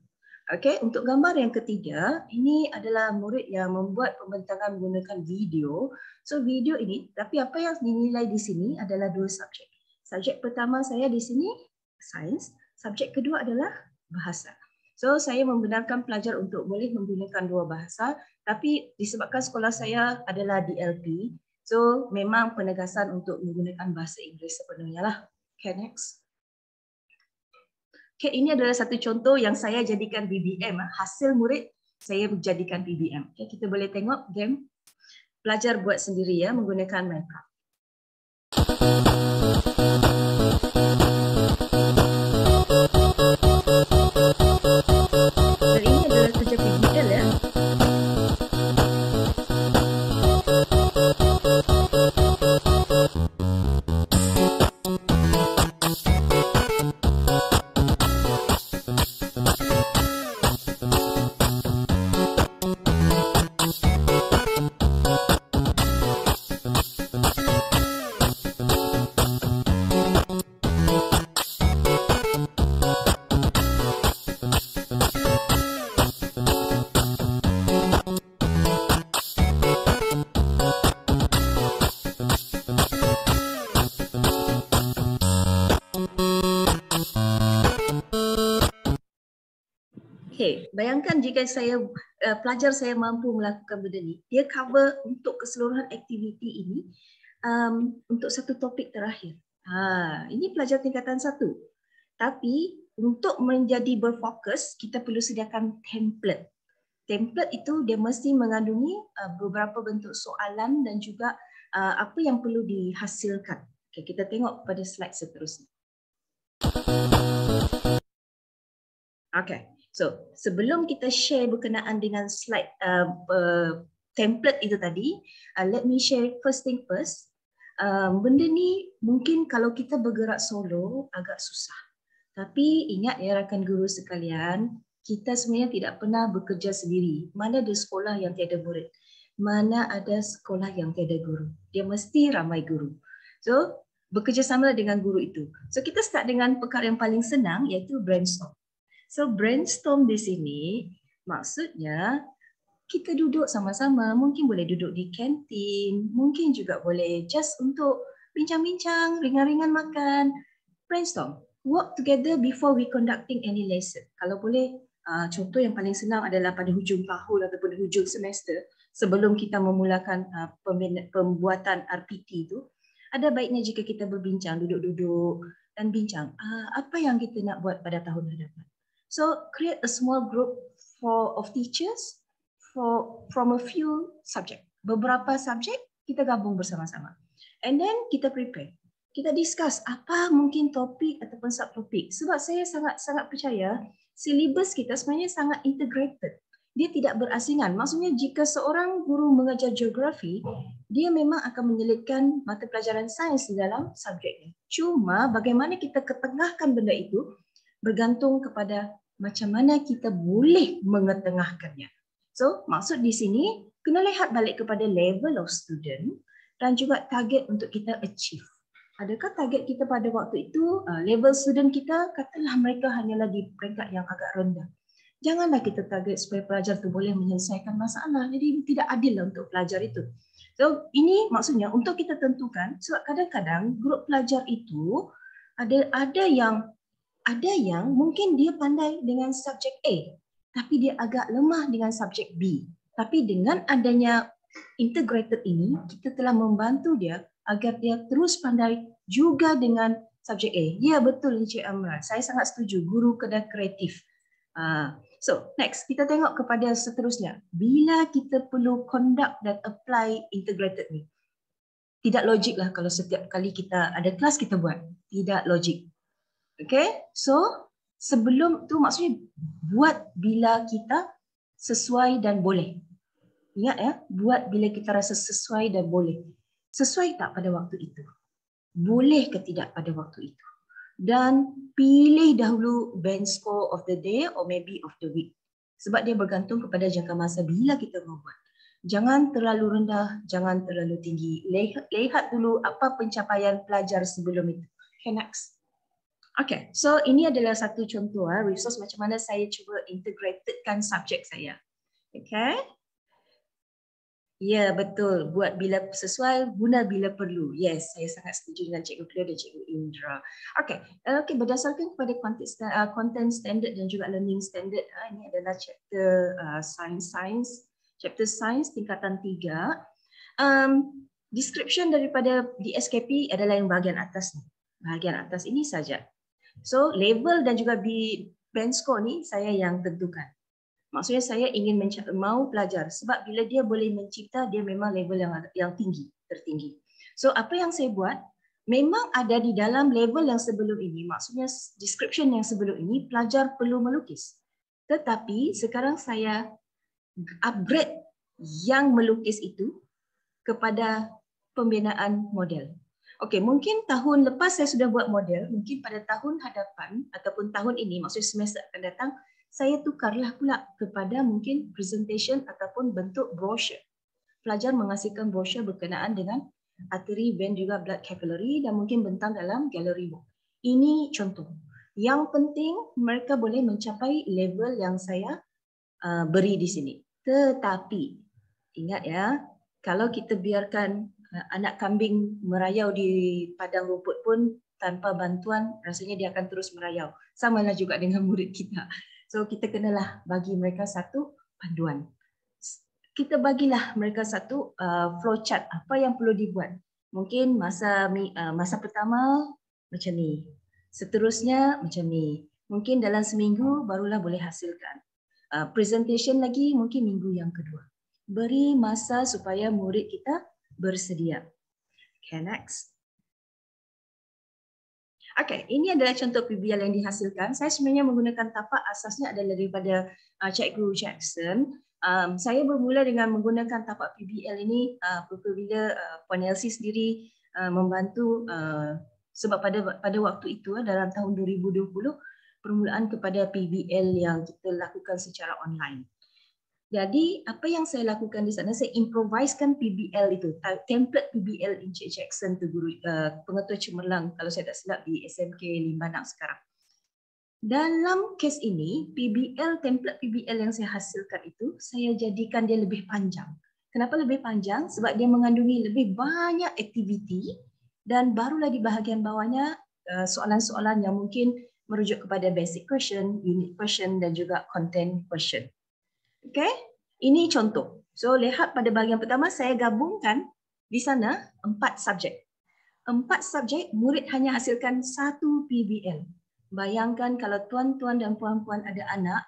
Okay, untuk gambar yang ketiga, ini adalah murid yang membuat pembentangan menggunakan video. So video ini, tapi apa yang dinilai di sini adalah dua subjek. Subjek pertama saya di sini sains, subjek kedua adalah bahasa. So saya membenarkan pelajar untuk boleh menggunakan dua bahasa, tapi disebabkan sekolah saya adalah DLP, so memang penegasan untuk menggunakan bahasa Inggeris sepenuhnya lah. Okay, next. Okay, ini adalah satu contoh yang saya jadikan BBM. Hasil murid saya jadikan BBM. Okay, kita boleh tengok game. Pelajar buat sendiri ya menggunakan Minecraft. Dan ini adalah kerja PBL ya. Okay, bayangkan jika pelajar saya mampu melakukan benda ni, dia cover untuk keseluruhan aktiviti ini untuk satu topik terakhir. Ini pelajar tingkatan 1. Tapi untuk menjadi berfokus, kita perlu sediakan template. Template itu dia mesti mengandungi beberapa bentuk soalan dan juga apa yang perlu dihasilkan. Okay, kita tengok pada slide seterusnya. Okay, so sebelum kita share berkenaan dengan slide template itu tadi, let me share first thing first. Benda ni mungkin kalau kita bergerak solo agak susah. Tapi ingat ya rakan guru sekalian, kita sebenarnya tidak pernah bekerja sendiri. Mana ada sekolah yang tiada murid? Mana ada sekolah yang tiada guru? Dia mesti ramai guru. So, bekerjasama dengan guru itu. So, kita start dengan perkara yang paling senang iaitu brainstorm. So brainstorm di sini maksudnya kita duduk sama-sama, mungkin boleh duduk di kantin, mungkin juga boleh just untuk bincang-bincang, ringan-ringan makan. Brainstorm, work together before we conducting any lesson. Kalau boleh, contoh yang paling senang adalah pada hujung tahun ataupun hujung semester, sebelum kita memulakan pembuatan RPT itu, ada baiknya jika kita berbincang, duduk-duduk dan bincang, apa yang kita nak buat pada tahun hadapan. So create a small group of teachers from a few subject. Beberapa subjek kita gabung bersama-sama. And then kita prepare. Kita discuss apa mungkin topik ataupun subtopik. Sebab saya sangat percaya silibus kita sebenarnya sangat integrated. Dia tidak berasingan. Maksudnya jika seorang guru mengajar geografi, dia memang akan menyelitkan mata pelajaran sains di dalam subjeknya. Cuma bagaimana kita ketengahkan benda itu bergantung kepada macam mana kita boleh mengetengahkannya. So, maksud di sini, kena lihat balik kepada level of student dan juga target untuk kita achieve. Adakah target kita pada waktu itu, level student kita, katalah mereka hanyalah di peringkat yang agak rendah. Janganlah kita target supaya pelajar itu boleh menyelesaikan masalah. Jadi, tidak adil lah untuk pelajar itu. So, ini maksudnya untuk kita tentukan, sebab kadang-kadang grup pelajar itu ada yang mungkin dia pandai dengan subjek A, tapi dia agak lemah dengan subjek B. Tapi dengan adanya integrated ini, kita telah membantu dia agar dia terus pandai juga dengan subjek A. Ya, betul Encik Amran. Saya sangat setuju. Guru kena kreatif. So, next. Kita tengok kepada seterusnya. Bila kita perlu conduct dan apply integrated ni. Tidak logik lah kalau setiap kali kita ada kelas kita buat. Tidak logik. Okay, so sebelum tu maksudnya buat bila kita sesuai dan boleh. Ingat ya, buat bila kita rasa sesuai dan boleh. Sesuai tak pada waktu itu? Boleh ke tidak pada waktu itu? Dan pilih dahulu band score of the day or maybe of the week. Sebab dia bergantung kepada jangka masa bila kita mau buat. Jangan terlalu rendah, jangan terlalu tinggi. Lihat dulu apa pencapaian pelajar sebelum itu. Okay, next. Okay, so ini adalah satu contoh resource macam mana saya cuba integratedkan subjek saya. Okay. Ya, betul. Buat bila sesuai, guna bila perlu. Yes, saya sangat setuju dengan Cikgu Cleo dan Cikgu Indra. Okay, berdasarkan kepada content standard dan juga learning standard, ini adalah chapter science, chapter science tingkatan 3. Description daripada di SKP adalah yang bahagian atas ni. Bahagian atas ini saja. So label dan juga band score ni saya yang tentukan. Maksudnya saya ingin mau pelajar sebab bila dia boleh mencipta dia memang level yang tertinggi. So apa yang saya buat memang ada di dalam level yang sebelum ini. Maksudnya description yang sebelum ini pelajar perlu melukis. Tetapi sekarang saya upgrade yang melukis itu kepada pembinaan model. Okey, mungkin tahun lepas saya sudah buat model, mungkin pada tahun hadapan ataupun tahun ini, maksudnya semester akan datang, saya tukarlah pula kepada mungkin presentation ataupun bentuk brochure. Pelajar menghasilkan brochure berkenaan dengan artery, vein juga blood capillary dan mungkin bentang dalam gallery book. Ini contoh. Yang penting mereka boleh mencapai level yang saya beri di sini. Tetapi ingat ya, kalau kita biarkan anak kambing merayau di padang rumput pun tanpa bantuan, rasanya dia akan terus merayau. Samalah juga dengan murid kita. So kita kenalah bagi mereka satu panduan. Kita bagilah mereka satu flowchart apa yang perlu dibuat. Mungkin masa pertama macam ni. Seterusnya macam ni. Mungkin dalam seminggu barulah boleh hasilkan. Presentation lagi mungkin minggu yang kedua. Beri masa supaya murid kita bersedia. Okay, next. Okay, ini adalah contoh PBL yang dihasilkan. Saya sebenarnya menggunakan tapak asasnya adalah daripada Cikgu Jackson. Saya bermula dengan menggunakan tapak PBL ini apabila Puan Elsie sendiri membantu sebab pada waktu itu dalam tahun 2020 permulaan kepada PBL yang kita lakukan secara online. Jadi apa yang saya lakukan di sana, saya improvisekan PBL itu, template PBL Encik Jackson tu guru pengetua cemerlang kalau saya tak silap di SMK Limbanak sekarang. Dalam kes ini, template PBL yang saya hasilkan itu, saya jadikan dia lebih panjang. Kenapa lebih panjang? Sebab dia mengandungi lebih banyak aktiviti dan barulah di bahagian bawahnya soalan-soalan yang mungkin merujuk kepada basic question, unit question dan juga content question. Okay, ini contoh. So, lihat pada bahagian pertama, saya gabungkan di sana 4 subjek. 4 subjek, murid hanya hasilkan 1 PBL. Bayangkan kalau tuan-tuan dan puan-puan ada anak,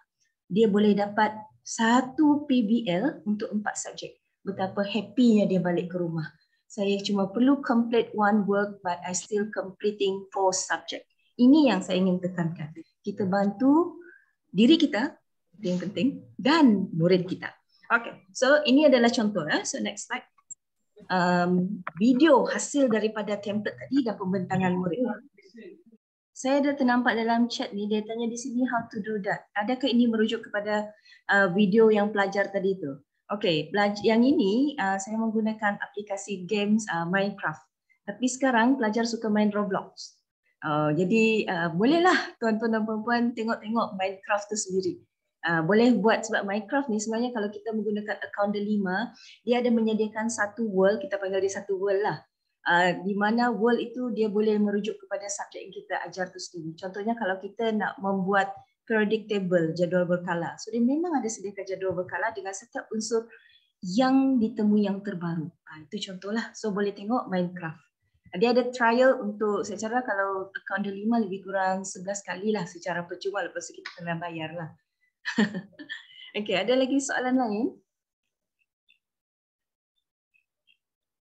dia boleh dapat 1 PBL untuk 4 subjek. Betapa happy-nya dia balik ke rumah. Saya cuma perlu complete 1 work, but I still completing 4 subjek. Ini yang saya ingin tekankan. Kita bantu diri kita, yang penting, dan murid kita. Okay, so ini adalah contoh. So next slide. Video hasil daripada template tadi dan pembentangan murid. Saya dah ternampak dalam chat ni, dia tanya di sini how to do that. Adakah ini merujuk kepada video yang pelajar tadi tu? Okay, yang ini saya menggunakan aplikasi games Minecraft. Tapi sekarang pelajar suka main Roblox. Jadi bolehlah tuan-tuan dan puan-puan tengok-tengok Minecraft tu sendiri. Boleh buat sebab Minecraft ni sebenarnya kalau kita menggunakan akaun Delima, dia ada menyediakan satu world, kita panggil dia satu world lah. Di mana world itu dia boleh merujuk kepada subjek yang kita ajar tu sendiri. Contohnya kalau kita nak membuat periodic table, jadual berkala. So dia memang ada sediakan jadual berkala dengan setiap unsur yang ditemui yang terbaru. Itu contohlah. So boleh tengok Minecraft. Dia ada trial untuk secara kalau akaun Delima lebih kurang 11 kali lah secara percuma, lepas tu kita kena bayar lah. Okey, ada lagi soalan lain?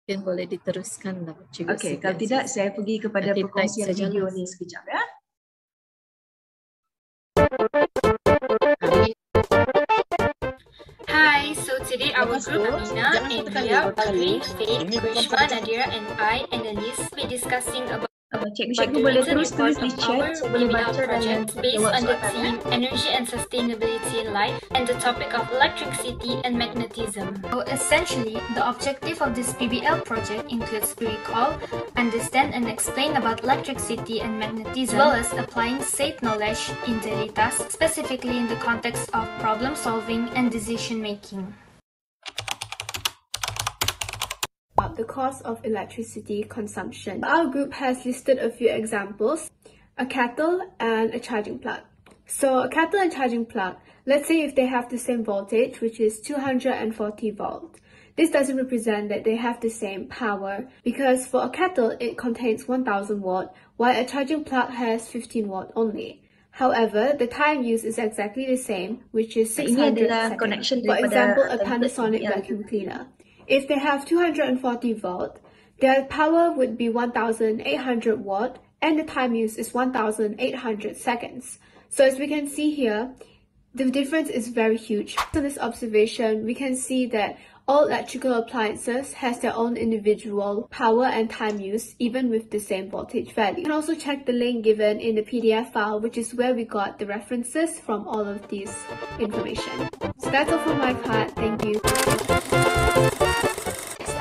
Mungkin boleh diteruskan lah. Okey, kalau tidak saya pergi kepada perkongsian video ni sekejap ya. Hi, so today our group Amina, India, Agri, Faith, Krishma, Nadira and I and Denise will be discussing about Cikgu boleh terus tulis di chat, saya boleh baca dan based jawab on the soalan. theme Energy and Sustainability in Life and the topic of electricity and magnetism. So essentially, the objective of this PBL project includes to recall, understand and explain about electricity and magnetism, as well as applying safe knowledge in daily tasks, specifically in the context of problem solving and decision making. The cost of electricity consumption. Our group has listed a few examples, a kettle and a charging plug. So a kettle and charging plug, let's say if they have the same voltage, which is 240 volts. This doesn't represent that they have the same power because for a kettle, it contains 1000 watt, while a charging plug has 15 watt only. However, the time used is exactly the same, which is 600 seconds. For example, a Panasonic vacuum cleaner. If they have 240 volt, their power would be 1800 watt and the time used is 1800 seconds. So as we can see here, the difference is very huge. In this observation, we can see that all electrical appliances has their own individual power and time use even with the same voltage value. You can also check the link given in the PDF file, which is where we got the references from all of these information. So that's all from my part. Thank you.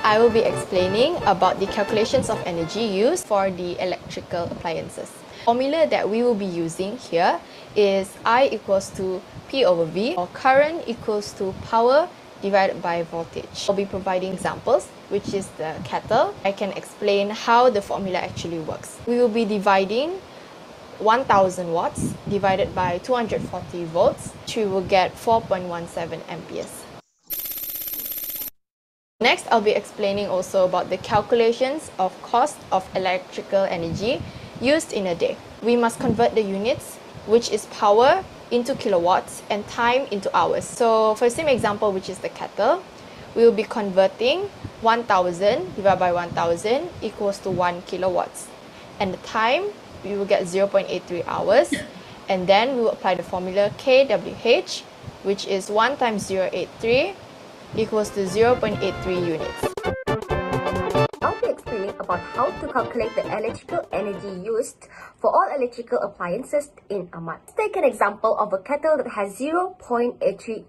I will be explaining about the calculations of energy used for the electrical appliances. Formula that we will be using here is I equals to P over V, or current equals to power divided by voltage. I'll be providing examples, which is the kettle. I can explain how the formula actually works. We will be dividing 1000 watts divided by 240 volts, which we will get 4.17 amperes. Next, I'll be explaining also about the calculations of cost of electrical energy used in a day. We must convert the units, which is power, into kilowatts and time into hours. So for the same example, which is the kettle, we will be converting 1000 divided by 1000 equals to 1 kilowatts. And the time we will get 0.83 hours. And then we will apply the formula kWh, which is 1 times 0.83 equals to 0.83 units. I'll be explaining about how to calculate the electrical energy used for all electrical appliances in a month. Let's take an example of a kettle that has 0.83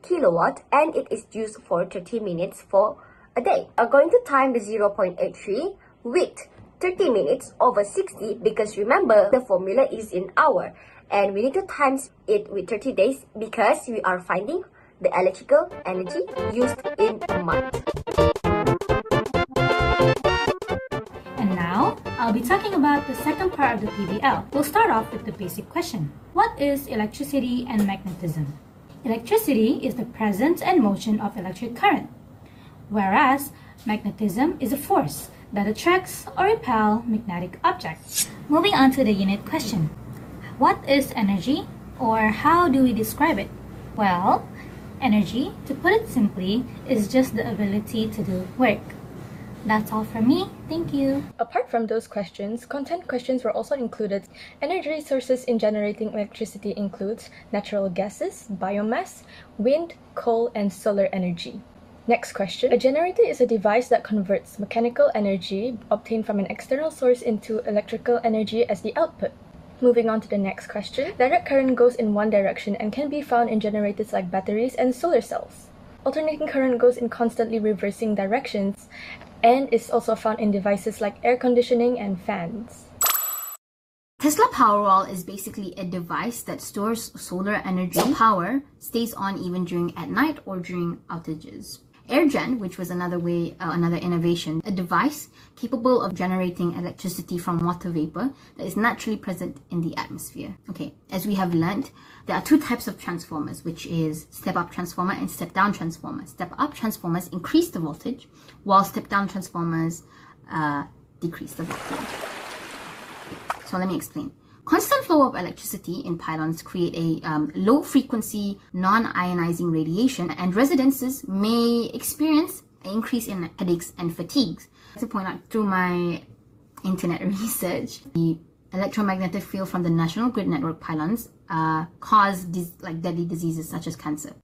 kilowatt and it is used for 30 minutes for a day. I'm going to time the 0.83 with 30 minutes over 60 because remember the formula is in hour and we need to times it with 30 days because we are finding the electrical energy used in a month. And now, I'll be talking about the second part of the PBL. We'll start off with the basic question. What is electricity and magnetism? Electricity is the presence and motion of electric current, whereas magnetism is a force that attracts or repels magnetic objects. Moving on to the unit question. What is energy, or how do we describe it? Well, energy, to put it simply, is just the ability to do work. That's all from me. Thank you. Apart from those questions, content questions were also included. Energy sources in generating electricity includes natural gases, biomass, wind, coal, and solar energy. Next question. A generator is a device that converts mechanical energy obtained from an external source into electrical energy as the output. Moving on to the next question. Direct current goes in one direction and can be found in generators like batteries and solar cells. Alternating current goes in constantly reversing directions and is also found in devices like air conditioning and fans. Tesla Powerwall is basically a device that stores solar energy. The power stays on even during at night or during outages. AirGen, which was another innovation, a device capable of generating electricity from water vapor that is naturally present in the atmosphere. Okay, as we have learned, there are two types of transformers, which is step-up transformer and step-down transformer. Step-up transformers increase the voltage, while step-down transformers decrease the voltage. So let me explain. Constant flow of electricity in pylons create a low-frequency, non-ionizing radiation, and residences may experience an increase in headaches and fatigues. To point out, through my internet research, the electromagnetic field from the National Grid Network pylons cause deadly diseases such as cancer.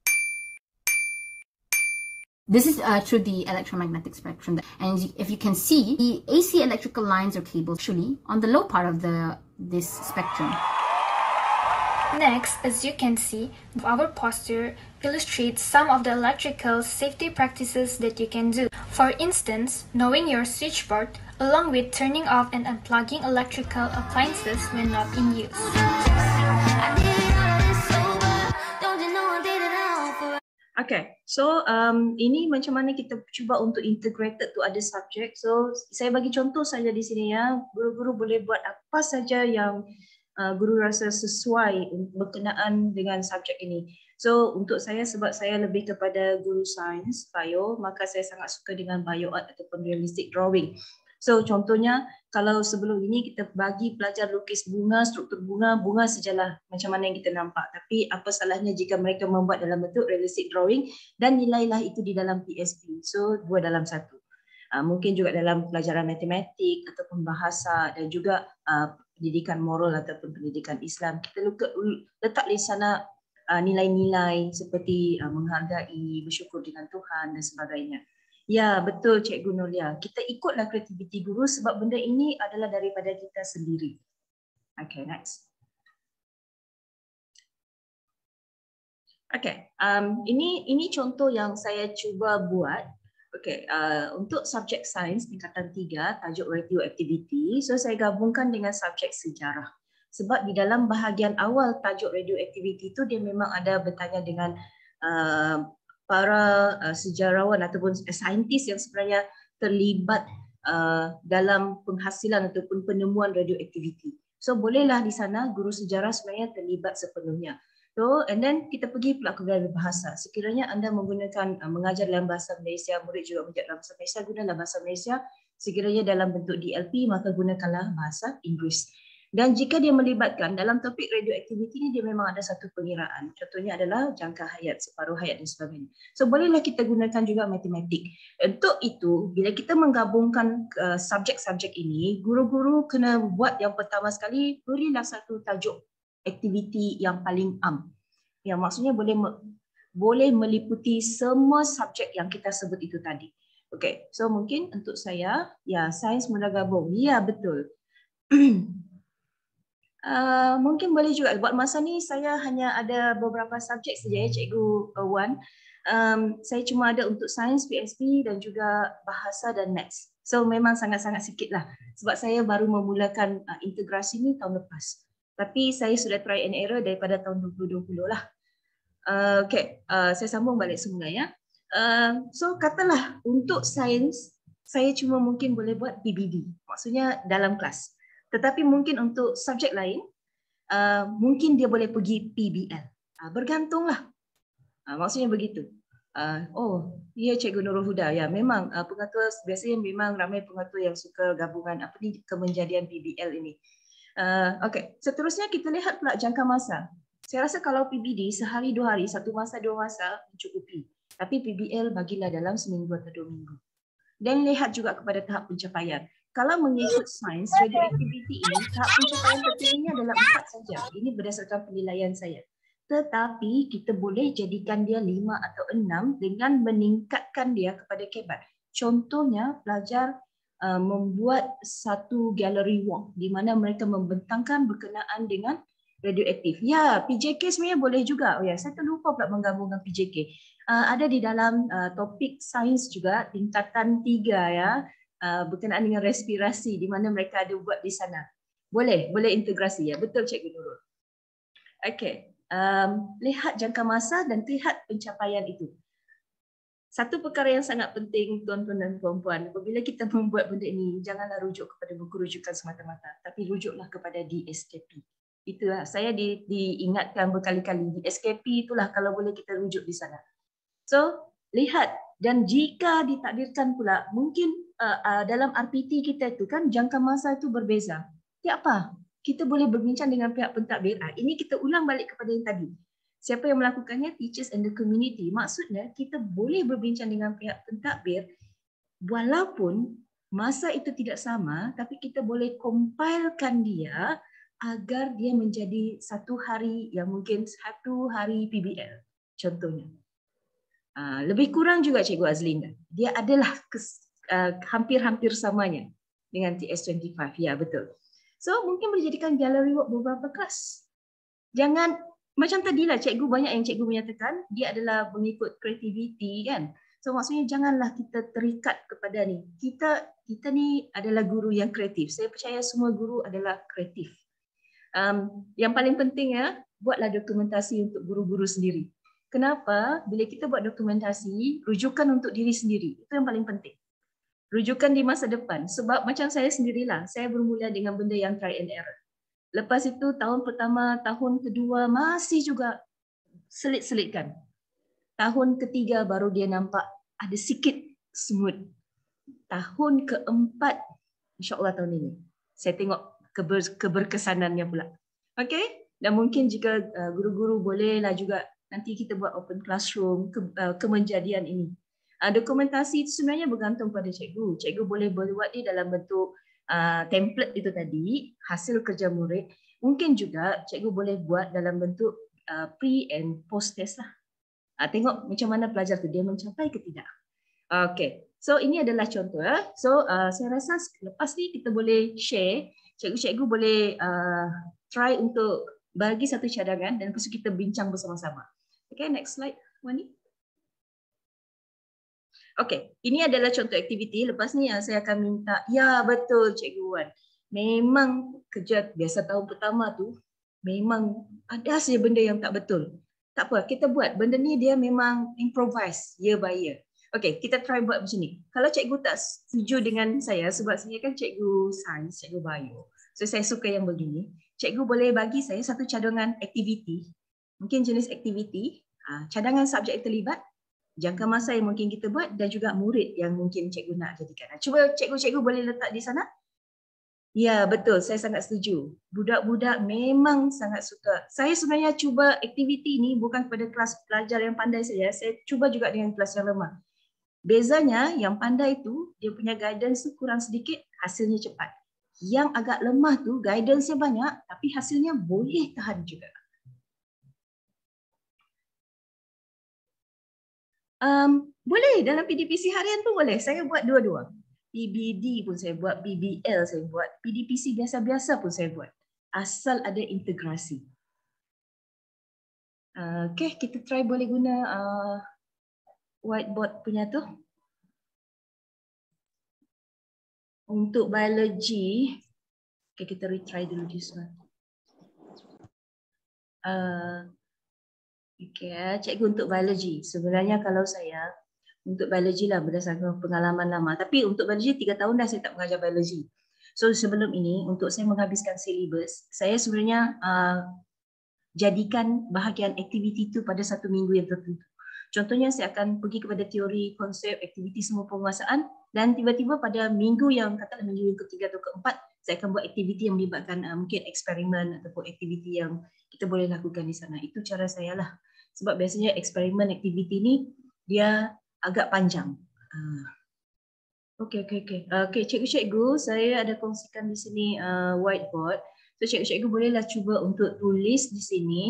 This is through the electromagnetic spectrum, and if you can see, the AC electrical lines or cables actually on the low part of this spectrum. Next, as you can see, our poster illustrates some of the electrical safety practices that you can do. For instance, knowing your switchboard along with turning off and unplugging electrical appliances when not in use. Okay, so ini macam mana kita cuba untuk integrated to other subject. So saya bagi contoh saja di sini ya. Guru-guru boleh buat apa saja yang guru rasa sesuai berkenaan dengan subjek ini. So untuk saya, sebab saya lebih kepada guru sains, bio, maka saya sangat suka dengan bio art ataupun realistic drawing. So contohnya, kalau sebelum ini kita bagi pelajar lukis bunga, struktur bunga, bunga sejalah macam mana yang kita nampak. Tapi apa salahnya jika mereka membuat dalam bentuk realistic drawing dan nilailah itu di dalam PSP. So 2 dalam 1. Mungkin juga dalam pelajaran matematik ataupun bahasa dan juga pendidikan moral ataupun pendidikan Islam. Kita letak di sana nilai-nilai seperti menghargai, bersyukur dengan Tuhan dan sebagainya. Ya, betul Cikgu Nolia. Kita ikutlah kreativiti guru sebab benda ini adalah daripada kita sendiri. Okay, next. Okay, ini contoh yang saya cuba buat. Okay, untuk subjek sains tingkatan 3, tajuk radioactivity. So saya gabungkan dengan subjek sejarah. Sebab di dalam bahagian awal tajuk radioactivity itu dia memang ada bertanya dengan para sejarawan ataupun saintis yang sebenarnya terlibat dalam penghasilan ataupun penemuan radioactivity. So bolehlah di sana guru sejarah sebenarnya terlibat sepenuhnya. So and then kita pergi pula ke dalam bahasa. Sekiranya anda menggunakan mengajar dalam bahasa Malaysia, murid juga mengajar dalam bahasa Malaysia, gunalah bahasa Malaysia. Sekiranya dalam bentuk DLP, maka gunakanlah bahasa Inggeris. Dan jika dia melibatkan dalam topik radioaktiviti ni, dia memang ada satu pengiraan. Contohnya adalah jangka hayat, separuh hayat dan sebagainya. So bolehlah kita gunakan juga matematik. Untuk itu, bila kita menggabungkan subjek-subjek ini, guru-guru kena buat yang pertama sekali, berilah satu tajuk aktiviti yang paling am. Yang maksudnya boleh meliputi semua subjek yang kita sebut itu tadi. Okay, so mungkin untuk saya, ya sains mula gabung. Ya, betul. Mungkin boleh juga. Buat masa ni saya hanya ada beberapa subjek saja ya Cikgu Wan. Saya cuma ada untuk sains, PSP dan juga bahasa dan maths. So memang sangat-sangat sikit lah. Sebab saya baru memulakan integrasi ni tahun lepas. Tapi saya sudah try and error daripada tahun 2020 lah. Okay, saya sambung balik semula ya. So katalah untuk sains, saya cuma mungkin boleh buat PBD. Maksudnya dalam kelas. Tetapi mungkin untuk subjek lain, mungkin dia boleh pergi PBL. Bergantunglah. Maksudnya begitu. Oh, ya Cikgu Nurul Huda. Ya, memang pengatur biasanya memang ramai pengatur yang suka gabungan kemenjadian PBL ini. Okey, seterusnya kita lihat pula jangka masa. Saya rasa kalau PBD sehari 2 hari, 1 masa 2 masa mencukupi. Tapi PBL bagilah dalam seminggu atau 2 minggu. Dan lihat juga kepada tahap pencapaian. Kalau mengikut sains, radioaktiviti ini, tahap pencapaian tertingginya adalah 4 saja. Ini berdasarkan penilaian saya. Tetapi kita boleh jadikan dia 5 atau 6 dengan meningkatkan dia kepada kebat. Contohnya, pelajar membuat satu gallery walk di mana mereka membentangkan berkenaan dengan radioaktif. Ya, PJK sebenarnya boleh juga. Oh ya, saya terlupa pula menggabungkan PJK. Ada di dalam topik sains juga, tingkatan 3 ya. Berkenaan dengan respirasi di mana mereka ada buat di sana. Boleh integrasi ya. Betul Cikgu Nurul. Okey, lihat jangka masa dan lihat pencapaian itu. Satu perkara yang sangat penting tuan-tuan dan puan-puan, apabila kita membuat benda ini, janganlah rujuk kepada buku rujukan semata-mata, tapi rujuklah kepada DSKP. Itulah saya diingatkan berkali-kali, DSKP itulah kalau boleh kita rujuk di sana. So, lihat dan jika ditakdirkan pula mungkin dalam RPT kita itu kan jangka masa itu berbeza. Tak apa, kita boleh berbincang dengan pihak pentadbir. Ini kita ulang balik kepada yang tadi. Siapa yang melakukannya? Teachers and the community. Maksudnya kita boleh berbincang dengan pihak pentadbir walaupun masa itu tidak sama, tapi kita boleh compilekan dia agar dia menjadi 1 hari yang mungkin 1 hari PBL contohnya. Lebih kurang juga Cikgu Azlin. Dia adalah hampir-hampir samanya dengan TS25. Ya, betul. So, mungkin boleh jadikan gallery work beberapa kelas. Jangan, macam tadilah cikgu banyak yang cikgu menyatakan, dia adalah mengikut kreativiti kan. So, maksudnya janganlah kita terikat kepada ni. Kita ni adalah guru yang kreatif. Saya percaya semua guru adalah kreatif. Yang paling penting ya, buatlah dokumentasi untuk guru-guru sendiri. Kenapa? Bila kita buat dokumentasi, rujukan untuk diri sendiri. Itu yang paling penting. Rujukan di masa depan. Sebab macam saya sendirilah, saya bermula dengan benda yang try and error. Lepas itu tahun pertama, tahun kedua masih juga selit-selitkan. Tahun ketiga baru dia nampak ada sikit smooth. Tahun keempat, insya-Allah tahun ini, saya tengok keberkesanannya pula. Okey? Dan mungkin jika guru-guru bolehlah juga nanti kita buat open classroom kemenjadian ini. Dokumentasi itu sebenarnya bergantung pada cikgu. Cikgu boleh buat dia dalam bentuk template itu tadi, hasil kerja murid. Mungkin juga cikgu boleh buat dalam bentuk pre and post test lah. Tengok macam mana pelajar tu dia mencapai ke tidak. Okay, so ini adalah contoh. So saya rasa lepas ni kita boleh share, cikgu-cikgu boleh try untuk bagi satu cadangan dan lepas tu kita bincang bersama-sama. Okay, next slide Wani. Okey, ini adalah contoh aktiviti. Lepas ni yang saya akan minta, ya betul Cikgu Wan. Memang kerja biasa tahun pertama tu, memang ada saja benda yang tak betul. Tak apa, kita buat. Benda ni dia memang improvise year by year. Okey, kita try buat macam ni. Kalau cikgu tak setuju dengan saya, sebab saya kan cikgu sains, cikgu bio. So saya suka yang begini. Cikgu boleh bagi saya satu cadangan aktiviti. Mungkin jenis aktiviti, cadangan subjek yang terlibat, jangka masa yang mungkin kita buat dan juga murid yang mungkin cikgu nak jadikan. Cuba cikgu-cikgu boleh letak di sana. Ya, betul. Saya sangat setuju. Budak-budak memang sangat suka. Saya sebenarnya cuba aktiviti ini bukan kepada kelas pelajar yang pandai saja. Saya cuba juga dengan kelas yang lemah. Bezanya yang pandai tu, dia punya guidance tu kurang sedikit, hasilnya cepat. Yang agak lemah tu, guidance-nya banyak, tapi hasilnya boleh tahan juga. Boleh, dalam PDPC harian pun boleh. Saya buat dua-dua. PBD pun saya buat, PBL saya buat, PDPC biasa-biasa pun saya buat. Asal ada integrasi. Okay, kita try boleh guna whiteboard punya tu. Untuk biologi, okay, kita retry dulu this one. Okay, cikgu untuk biologi. Sebenarnya kalau saya untuk biologi lah berdasarkan pengalaman lama. Tapi untuk biologi 3 tahun dah saya tak mengajar biologi. So sebelum ini untuk saya menghabiskan silibus, saya sebenarnya jadikan bahagian aktiviti itu pada satu minggu yang tertentu. Contohnya saya akan pergi kepada teori, konsep, aktiviti semua penguasaan dan tiba-tiba pada minggu yang katakanlah minggu yang ketiga atau keempat, saya akan buat aktiviti yang melibatkan mungkin eksperimen ataupun aktiviti yang kita boleh lakukan di sana. Itu cara saya lah. Sebab biasanya eksperimen, aktiviti ni dia agak panjang. Okey. Cikgu-cikgu, saya ada kongsikan di sini whiteboard. So cikgu-cikgu bolehlah cuba untuk tulis di sini.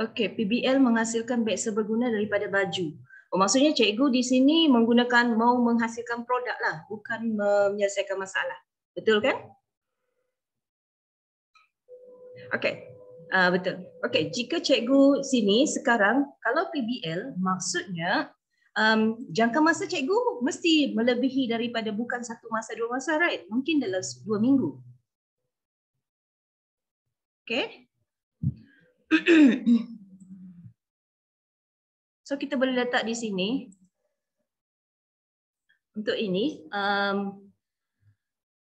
Okey, PBL menghasilkan beg seberguna daripada baju. Oh, maksudnya cikgu di sini menggunakan mau menghasilkan produk lah, bukan menyelesaikan masalah. Betul kan? Okey. Betul. Okey, jika cikgu sini sekarang kalau PBL maksudnya jangka masa cikgu mesti melebihi daripada bukan 1 masa 2 masa, right? Mungkin dalam 2 minggu. Okey. So kita boleh letak di sini untuk ini.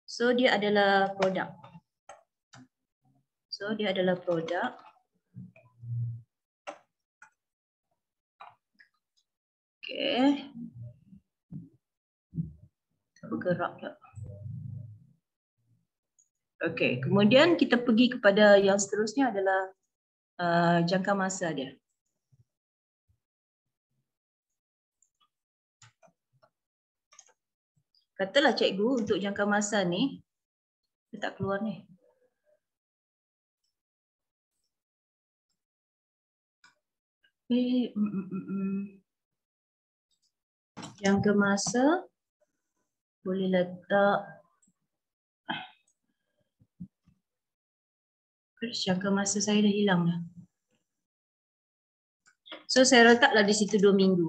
So dia adalah produk. Okey. Bergerak tak? Okey, kemudian kita pergi kepada yang seterusnya adalah jangka masa dia. Katalah cikgu untuk jangka masa ni, dia tak keluar ni. Jangka masa boleh letak jangka masa saya dah hilang dah. So saya letaklah di situ 2 minggu.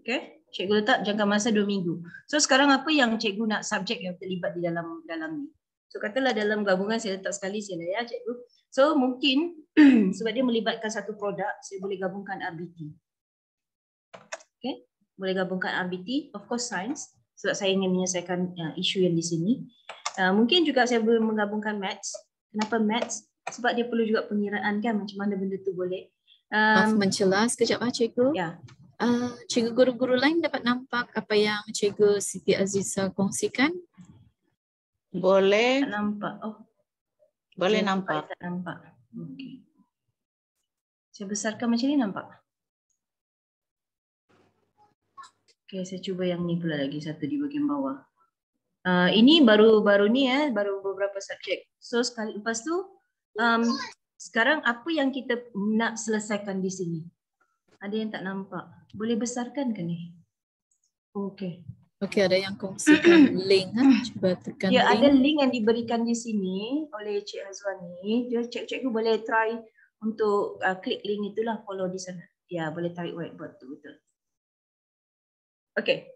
Okey, cikgu letak jangka masa 2 minggu. So sekarang apa yang cikgu nak subjek yang terlibat di dalam ni? So katalah dalam gabungan saya letak sekali saja ya cikgu. So mungkin sebab dia melibatkan satu produk, saya boleh gabungkan RBT. Okey, boleh gabungkan RBT, of course science sebab saya ingin menyelesaikan isu yang di sini. Mungkin juga saya boleh menggabungkan maths. Kenapa maths? Sebab dia perlu juga pengiraan kan macam mana benda tu boleh. Maaf mencela sekejap cikgu. Ya. Cikgu guru-guru lain dapat nampak apa yang Cikgu Siti Aziza kongsikan? Boleh. Tak nampak. Oh. Boleh nampak. Tak nampak. Okey. Saya besarkan macam ni nampak? Okey, saya cuba yang ni pula lagi satu di bahagian bawah. Ini baru ni baru beberapa subjek. So sekali lepas tu sekarang apa yang kita nak selesaikan di sini? Ada yang tak nampak. Boleh besarkan ke ni? Okey. Okey, ada yang kongsikan link cuba tekan ya, link. Ada link yang diberikan di sini oleh Cik Azwani. Dia cikgu boleh try untuk klik link itulah, follow di sana. Ya, boleh tarik whiteboard tu betul. Okey.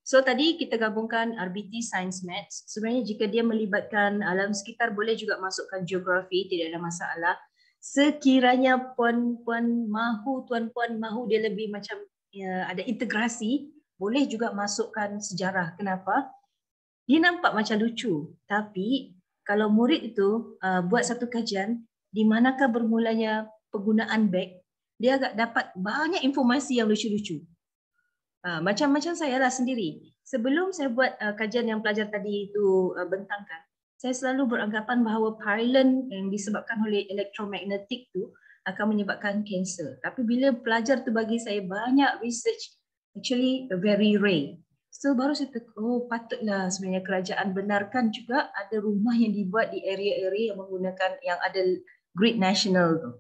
So tadi kita gabungkan RBT Science Maths. Sebenarnya jika dia melibatkan alam sekitar boleh juga masukkan geografi, tidak ada masalah. Sekiranya puan-puan mahu dia lebih macam ada integrasi, boleh juga masukkan sejarah. Kenapa? Dia nampak macam lucu, tapi kalau murid itu buat satu kajian di manakah bermulanya penggunaan beg, dia agak dapat banyak informasi yang lucu-lucu. Macam saya lah sendiri. Sebelum saya buat kajian yang pelajar tadi itu bentangkan, saya selalu beranggapan bahawa pyrene yang disebabkan oleh elektromagnetik tu akan menyebabkan kanser. Tapi bila pelajar tu bagi saya banyak research, actually very rare. So baru saya patutlah sebenarnya kerajaan benarkan juga ada rumah yang dibuat di area-area yang menggunakan yang ada grid nasional tu.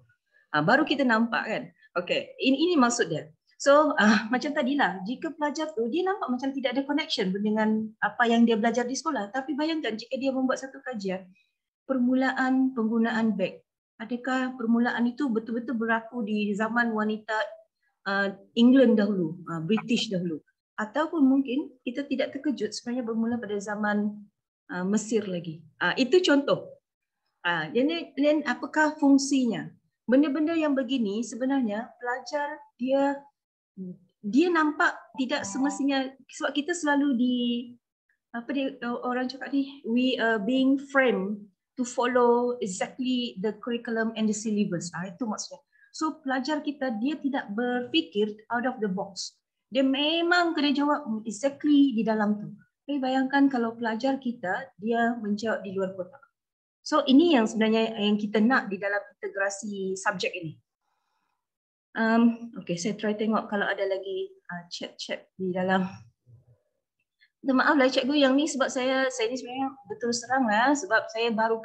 Baru kita nampak kan. Okay, ini maksud dia. So macam tadilah, jika pelajar tu dia nampak macam tidak ada connection dengan apa yang dia belajar di sekolah. Tapi bayangkan jika dia membuat satu kajian, permulaan penggunaan beg. Adakah permulaan itu betul-betul berlaku di zaman wanita England dahulu, British dahulu. Ataupun mungkin kita tidak terkejut sebenarnya bermula pada zaman Mesir lagi. Itu contoh. Dan apakah fungsinya? Benda-benda yang begini sebenarnya pelajar dia nampak tidak semestinya, sebab kita selalu orang cakap ni, we are being framed to follow exactly the curriculum and the syllabus. Itu maksudnya. So pelajar kita dia tidak berfikir out of the box. Dia memang kena jawab exactly di dalam tu. Tapi bayangkan kalau pelajar kita dia menjawab di luar kotak. So ini yang sebenarnya yang kita nak di dalam integrasi subjek ini. Okay, saya try tengok kalau ada lagi chat-chat di dalam. Minta maaf lah cikgu yang ni sebab saya ni sebenarnya betul serang lah sebab saya baru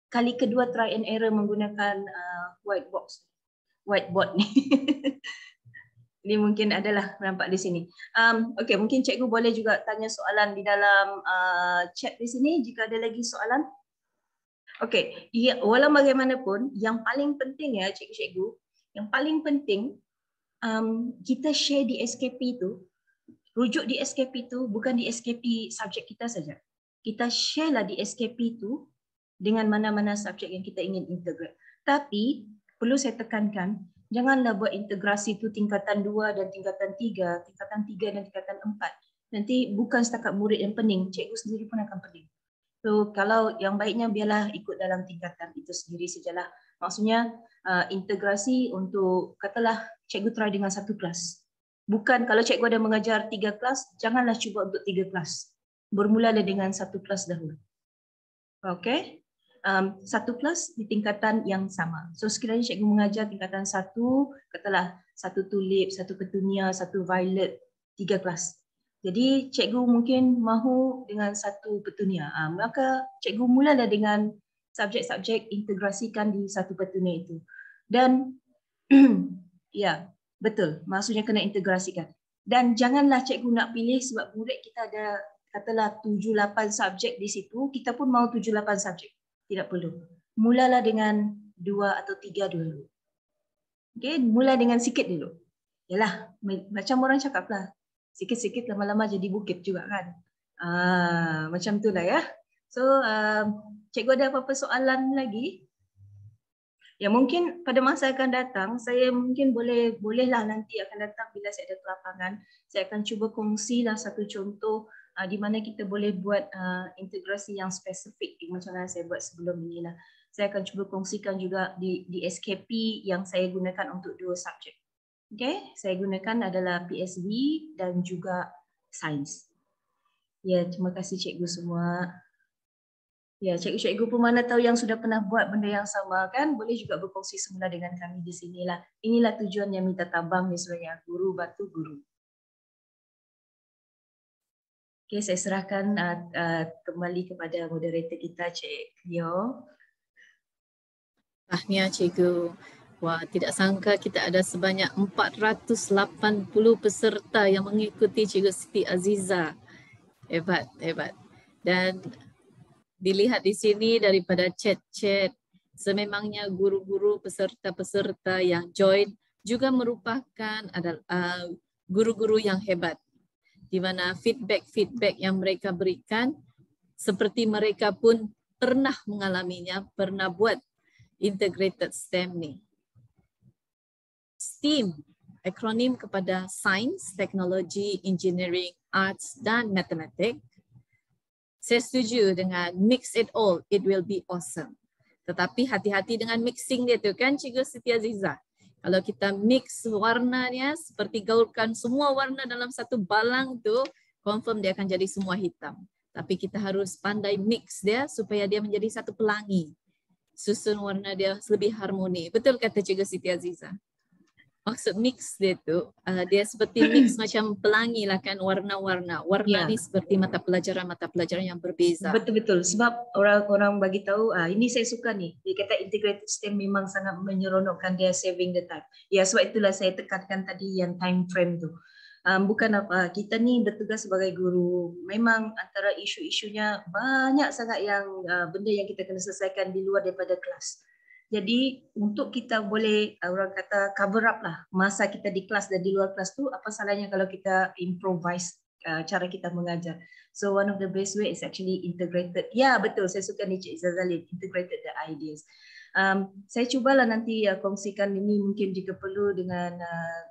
kali kedua try and error menggunakan whiteboard ni. Ini mungkin adalah nampak di sini. Okay, mungkin cikgu boleh juga tanya soalan di dalam chat di sini jika ada lagi soalan. Okay, walau bagaimanapun yang paling penting ya cikgu-cikgu, yang paling penting kita share di SKP itu, rujuk di SKP itu bukan di SKP subjek kita saja. Kita share lah di SKP itu dengan mana-mana subjek yang kita ingin integrate. Tapi perlu saya tekankan, janganlah buat integrasi itu tingkatan 2 dan tingkatan 3, tingkatan 3 dan tingkatan 4. Nanti bukan setakat murid yang pening, cikgu sendiri pun akan pening. So kalau yang baiknya biarlah ikut dalam tingkatan itu sendiri sajalah. Maksudnya integrasi untuk katalah cikgu try dengan satu kelas. Bukan kalau cikgu ada mengajar 3 kelas, janganlah cuba untuk 3 kelas. Bermulalah dengan satu kelas dahulu. Okay? Satu kelas di tingkatan yang sama. So sekiranya cikgu mengajar tingkatan 1, katalah 1 tulip, 1 petunia, 1 violet, 3 kelas. Jadi cikgu mungkin mahu dengan 1 petunia. Maka cikgu mulalah dengan subjek-subjek integrasikan di 1 petunia itu. Dan ya, betul. Maksudnya kena integrasikan. Dan janganlah cikgu nak pilih sebab murid kita ada katalah 7-8 subjek di situ, kita pun mahu 7-8 subjek. Tidak perlu. Mulalah dengan 2 atau 3 dulu. Okay, mula dengan sikit dulu. Yalah, macam orang cakap lah. Sikit-sikit lama-lama jadi bukit juga kan. Macam itulah ya. So, cikgu ada apa-apa soalan lagi? Ya mungkin pada masa akan datang, saya mungkin bolehlah nanti akan datang bila saya ada kelapangan. Saya akan cuba kongsilah satu contoh di mana kita boleh buat integrasi yang spesifik macam mana saya buat sebelum ini lah. Saya akan cuba kongsikan juga di SKP yang saya gunakan untuk 2 subjek. Okay, saya gunakan adalah PSB dan juga sains. Ya, terima kasih cikgu semua. Ya, cikgu-cikgu pun mana tahu yang sudah pernah buat benda yang sama kan, boleh juga berkongsi semula dengan kami di sinilah. Inilah tujuan yang minta tabang ni sebenarnya, guru bantu guru. Okay, saya serahkan kembali kepada moderator kita, Cik Leo. Tahniah cikgu. Wah, tidak sangka kita ada sebanyak 480 peserta yang mengikuti Cikgu Siti Aziza. Hebat, hebat. Dan dilihat di sini daripada chat-chat, sememangnya guru-guru peserta-peserta yang join juga merupakan adalah guru-guru yang hebat. Di mana feedback-feedback yang mereka berikan, seperti mereka pun pernah mengalaminya, pernah buat integrated STEM ni. STEAM, akronim kepada Science, Technology, Engineering, Arts dan Mathematics. Saya setuju dengan mix it all, it will be awesome. Tetapi hati-hati dengan mixing dia tu kan Cikgu Siti Aziza. Kalau kita mix warnanya, seperti gaulkan semua warna dalam satu balang tu, confirm dia akan jadi semua hitam. Tapi kita harus pandai mix dia supaya dia menjadi satu pelangi. Susun warna dia lebih harmoni. Betul kata Cikgu Siti Aziza. Maksud mix dia tu, dia seperti mix macam pelangi lah kan, warna-warna. Warna ni seperti mata pelajaran yang berbeza. Betul-betul. Sebab orang-orang bagi tahu, ini saya suka ni. Dia kata integrated STEM memang sangat menyeronokkan, dia saving the time. Ya, sebab itulah saya tekankan tadi yang time frame tu. Bukan apa, kita ni bertugas sebagai guru. Memang antara isu-isunya banyak sangat yang benda yang kita kena selesaikan di luar daripada kelas. Jadi untuk kita boleh orang kata cover up lah masa kita di kelas dan di luar kelas tu, apa salahnya kalau kita improvise cara kita mengajar. So one of the best way is actually integrated. Ya betul, saya suka ni Cik Zazalin, integrated the ideas. Saya cubalah nanti kongsikan ini mungkin jika perlu dengan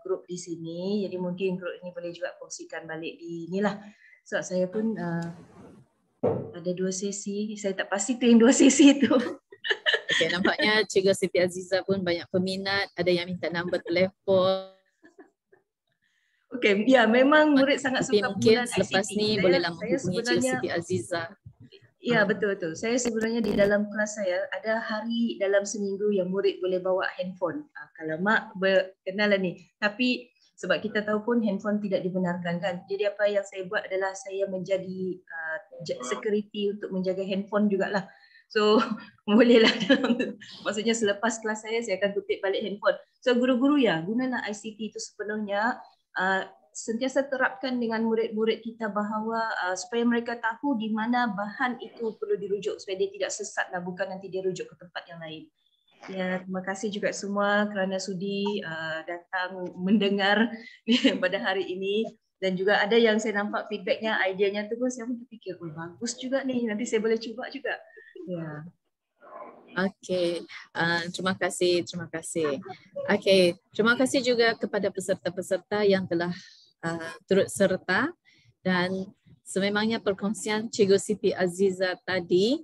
grup di sini. Jadi mungkin grup ini boleh juga kongsikan balik di inilah. Sebab saya pun ada 2 sesi, saya tak pasti tu yang 2 sesi tu. Okay, nampaknya Cikgu Siti Aziza pun banyak peminat, ada yang minta nombor telefon. Okey, ya memang murid sangat suka mungkin penggunaan selepas ICT. ni bolehlah menghubungi Cikgu Siti Aziza. Ya betul-betul. Saya sebenarnya di dalam kelas saya ada hari dalam seminggu yang murid boleh bawa handphone. Kalau mak berkenal lah ni. Tapi sebab kita tahu pun handphone tidak dibenarkan kan. Jadi apa yang saya buat adalah saya menjadi security untuk menjaga handphone jugalah. So bolehlah maksudnya selepas kelas saya akan tutup balik handphone. So guru-guru ya gunalah ICT itu sepenuhnya, sentiasa terapkan dengan murid-murid kita bahawa supaya mereka tahu di mana bahan itu perlu dirujuk supaya dia tidak sesat lah, bukan nanti dia rujuk ke tempat yang lain. Ya, terima kasih juga semua kerana sudi datang mendengar pada hari ini. Dan juga ada yang saya nampak feedbacknya, idenya tu pun saya pun terfikir, oh bagus juga nih, nanti saya boleh cuba juga. Ya. Okey, terima kasih. Okey, terima kasih juga kepada peserta-peserta yang telah turut serta, dan sememangnya perkongsian Cikgu Siti Aziza tadi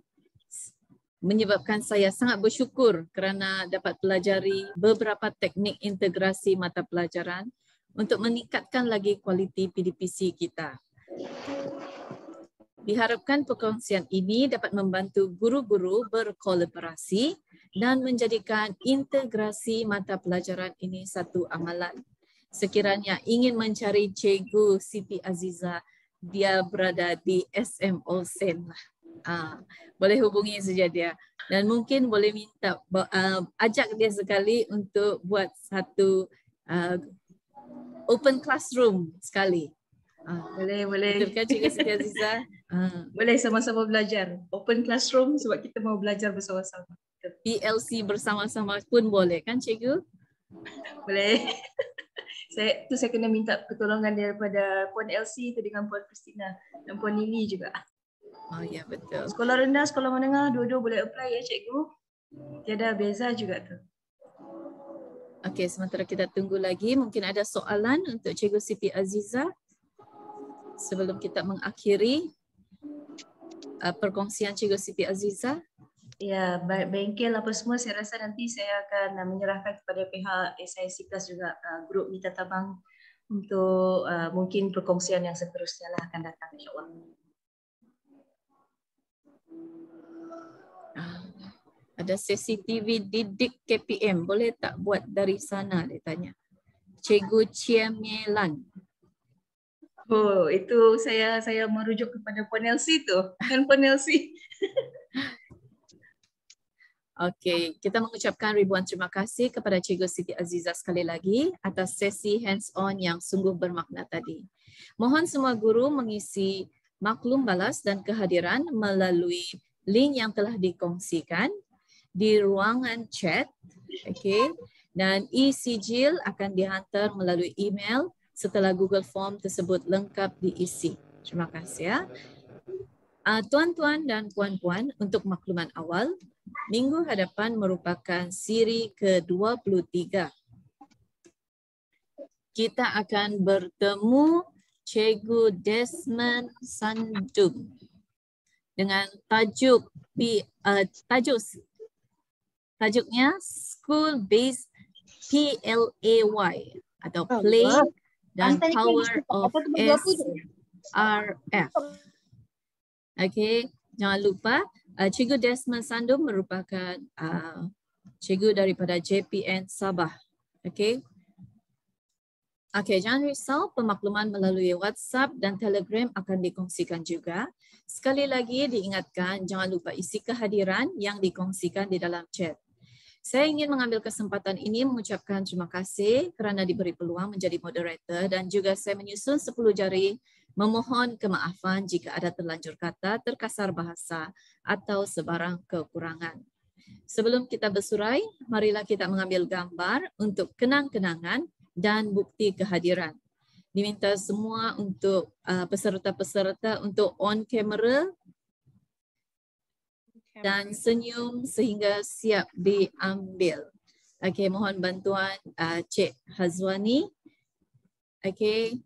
menyebabkan saya sangat bersyukur kerana dapat pelajari beberapa teknik integrasi mata pelajaran untuk meningkatkan lagi kualiti PDPC kita. Diharapkan perkongsian ini dapat membantu guru-guru berkolaborasi dan menjadikan integrasi mata pelajaran ini satu amalan. Sekiranya ingin mencari Cikgu Siti Aziza, dia berada di SMO Sen. Boleh hubungi saja dia. Dan mungkin boleh minta, ajak dia sekali untuk buat satu open classroom sekali. Boleh. Betul kan Cikgu Siti Aziza? Boleh sama-sama belajar. Open classroom sebab kita mau belajar bersama-sama. PLC bersama-sama pun boleh kan Cikgu? Boleh. Saya kena minta pertolongan daripada Puan Elsie tu dengan Puan Christina dan Puan Lily juga. Oh ya betul. Sekolah rendah, sekolah menengah, dua-dua boleh apply ya Cikgu. Tiada beza juga tu. Okey, sementara kita tunggu lagi, mungkin ada soalan untuk Cikgu Siti Aziza sebelum kita mengakhiri perkongsian Cikgu Siti Aziza. Ya, bengkel apa semua saya rasa nanti saya akan menyerahkan kepada pihak SIC Plus juga grup Mita Tabang untuk mungkin perkongsian yang seterusnya lah akan datang insya-Allah. Ada CCTV didik KPM, boleh tak buat dari sana, dia tanya. Cikgu Ciamelan. Oh, itu saya merujuk kepada Puan Elsie tu. Kan Puan Elsie. Okey, kita mengucapkan ribuan terima kasih kepada Cikgu Siti Aziza sekali lagi atas sesi hands-on yang sungguh bermakna tadi. Mohon semua guru mengisi maklum balas dan kehadiran melalui link yang telah dikongsikan di ruangan chat, okey, dan e-sijil akan dihantar melalui email setelah Google Form tersebut lengkap diisi. Terima kasih ya. Tuan-tuan dan puan-puan, untuk makluman awal, minggu hadapan merupakan siri ke-23. Kita akan bertemu Cikgu Desmond Sandung dengan tajuknya School Based PLAY atau play dan power of SRF. Okay, jangan lupa Cikgu Desmond Sandum merupakan cikgu daripada JPN Sabah. Okay. Okay, jangan risau, pemakluman melalui WhatsApp dan Telegram akan dikongsikan juga. Sekali lagi diingatkan, jangan lupa isi kehadiran yang dikongsikan di dalam chat. Saya ingin mengambil kesempatan ini mengucapkan terima kasih kerana diberi peluang menjadi moderator dan juga saya menyusun 10 jari memohon kemaafan jika ada terlanjur kata, terkasar bahasa atau sebarang kekurangan. Sebelum kita bersurai, marilah kita mengambil gambar untuk kenang-kenangan dan bukti kehadiran. Diminta semua untuk peserta-peserta untuk on kamera dan senyum sehingga siap diambil. Okey, mohon bantuan Cik Hazwani. Okey.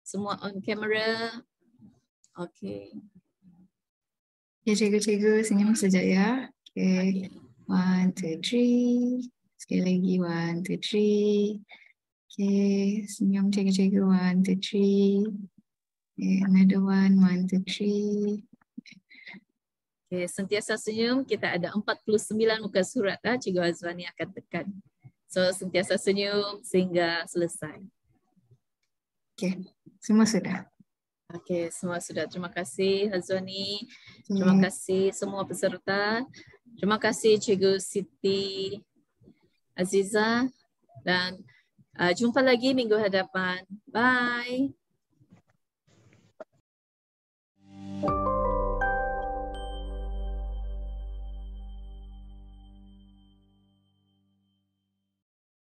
Semua on kamera. Okey. Ya, cikgu-cikgu senyum sekejap ya. Okey. 1, 2, 3. Sekali lagi, 1, 2, 3. Okay, senyum cikgu-cikgu, 1, 2, 3. Okay, another one, 1, 2, 3. Okay, sentiasa senyum, kita ada 49 muka surat Cikgu Azwani akan tekan. So, sentiasa senyum sehingga selesai. Okay, semua sudah. Okay, semua sudah. Terima kasih Azwani. Terima kasih semua peserta. Terima kasih Cikgu Siti Aziza dan jumpa lagi minggu hadapan. Bye.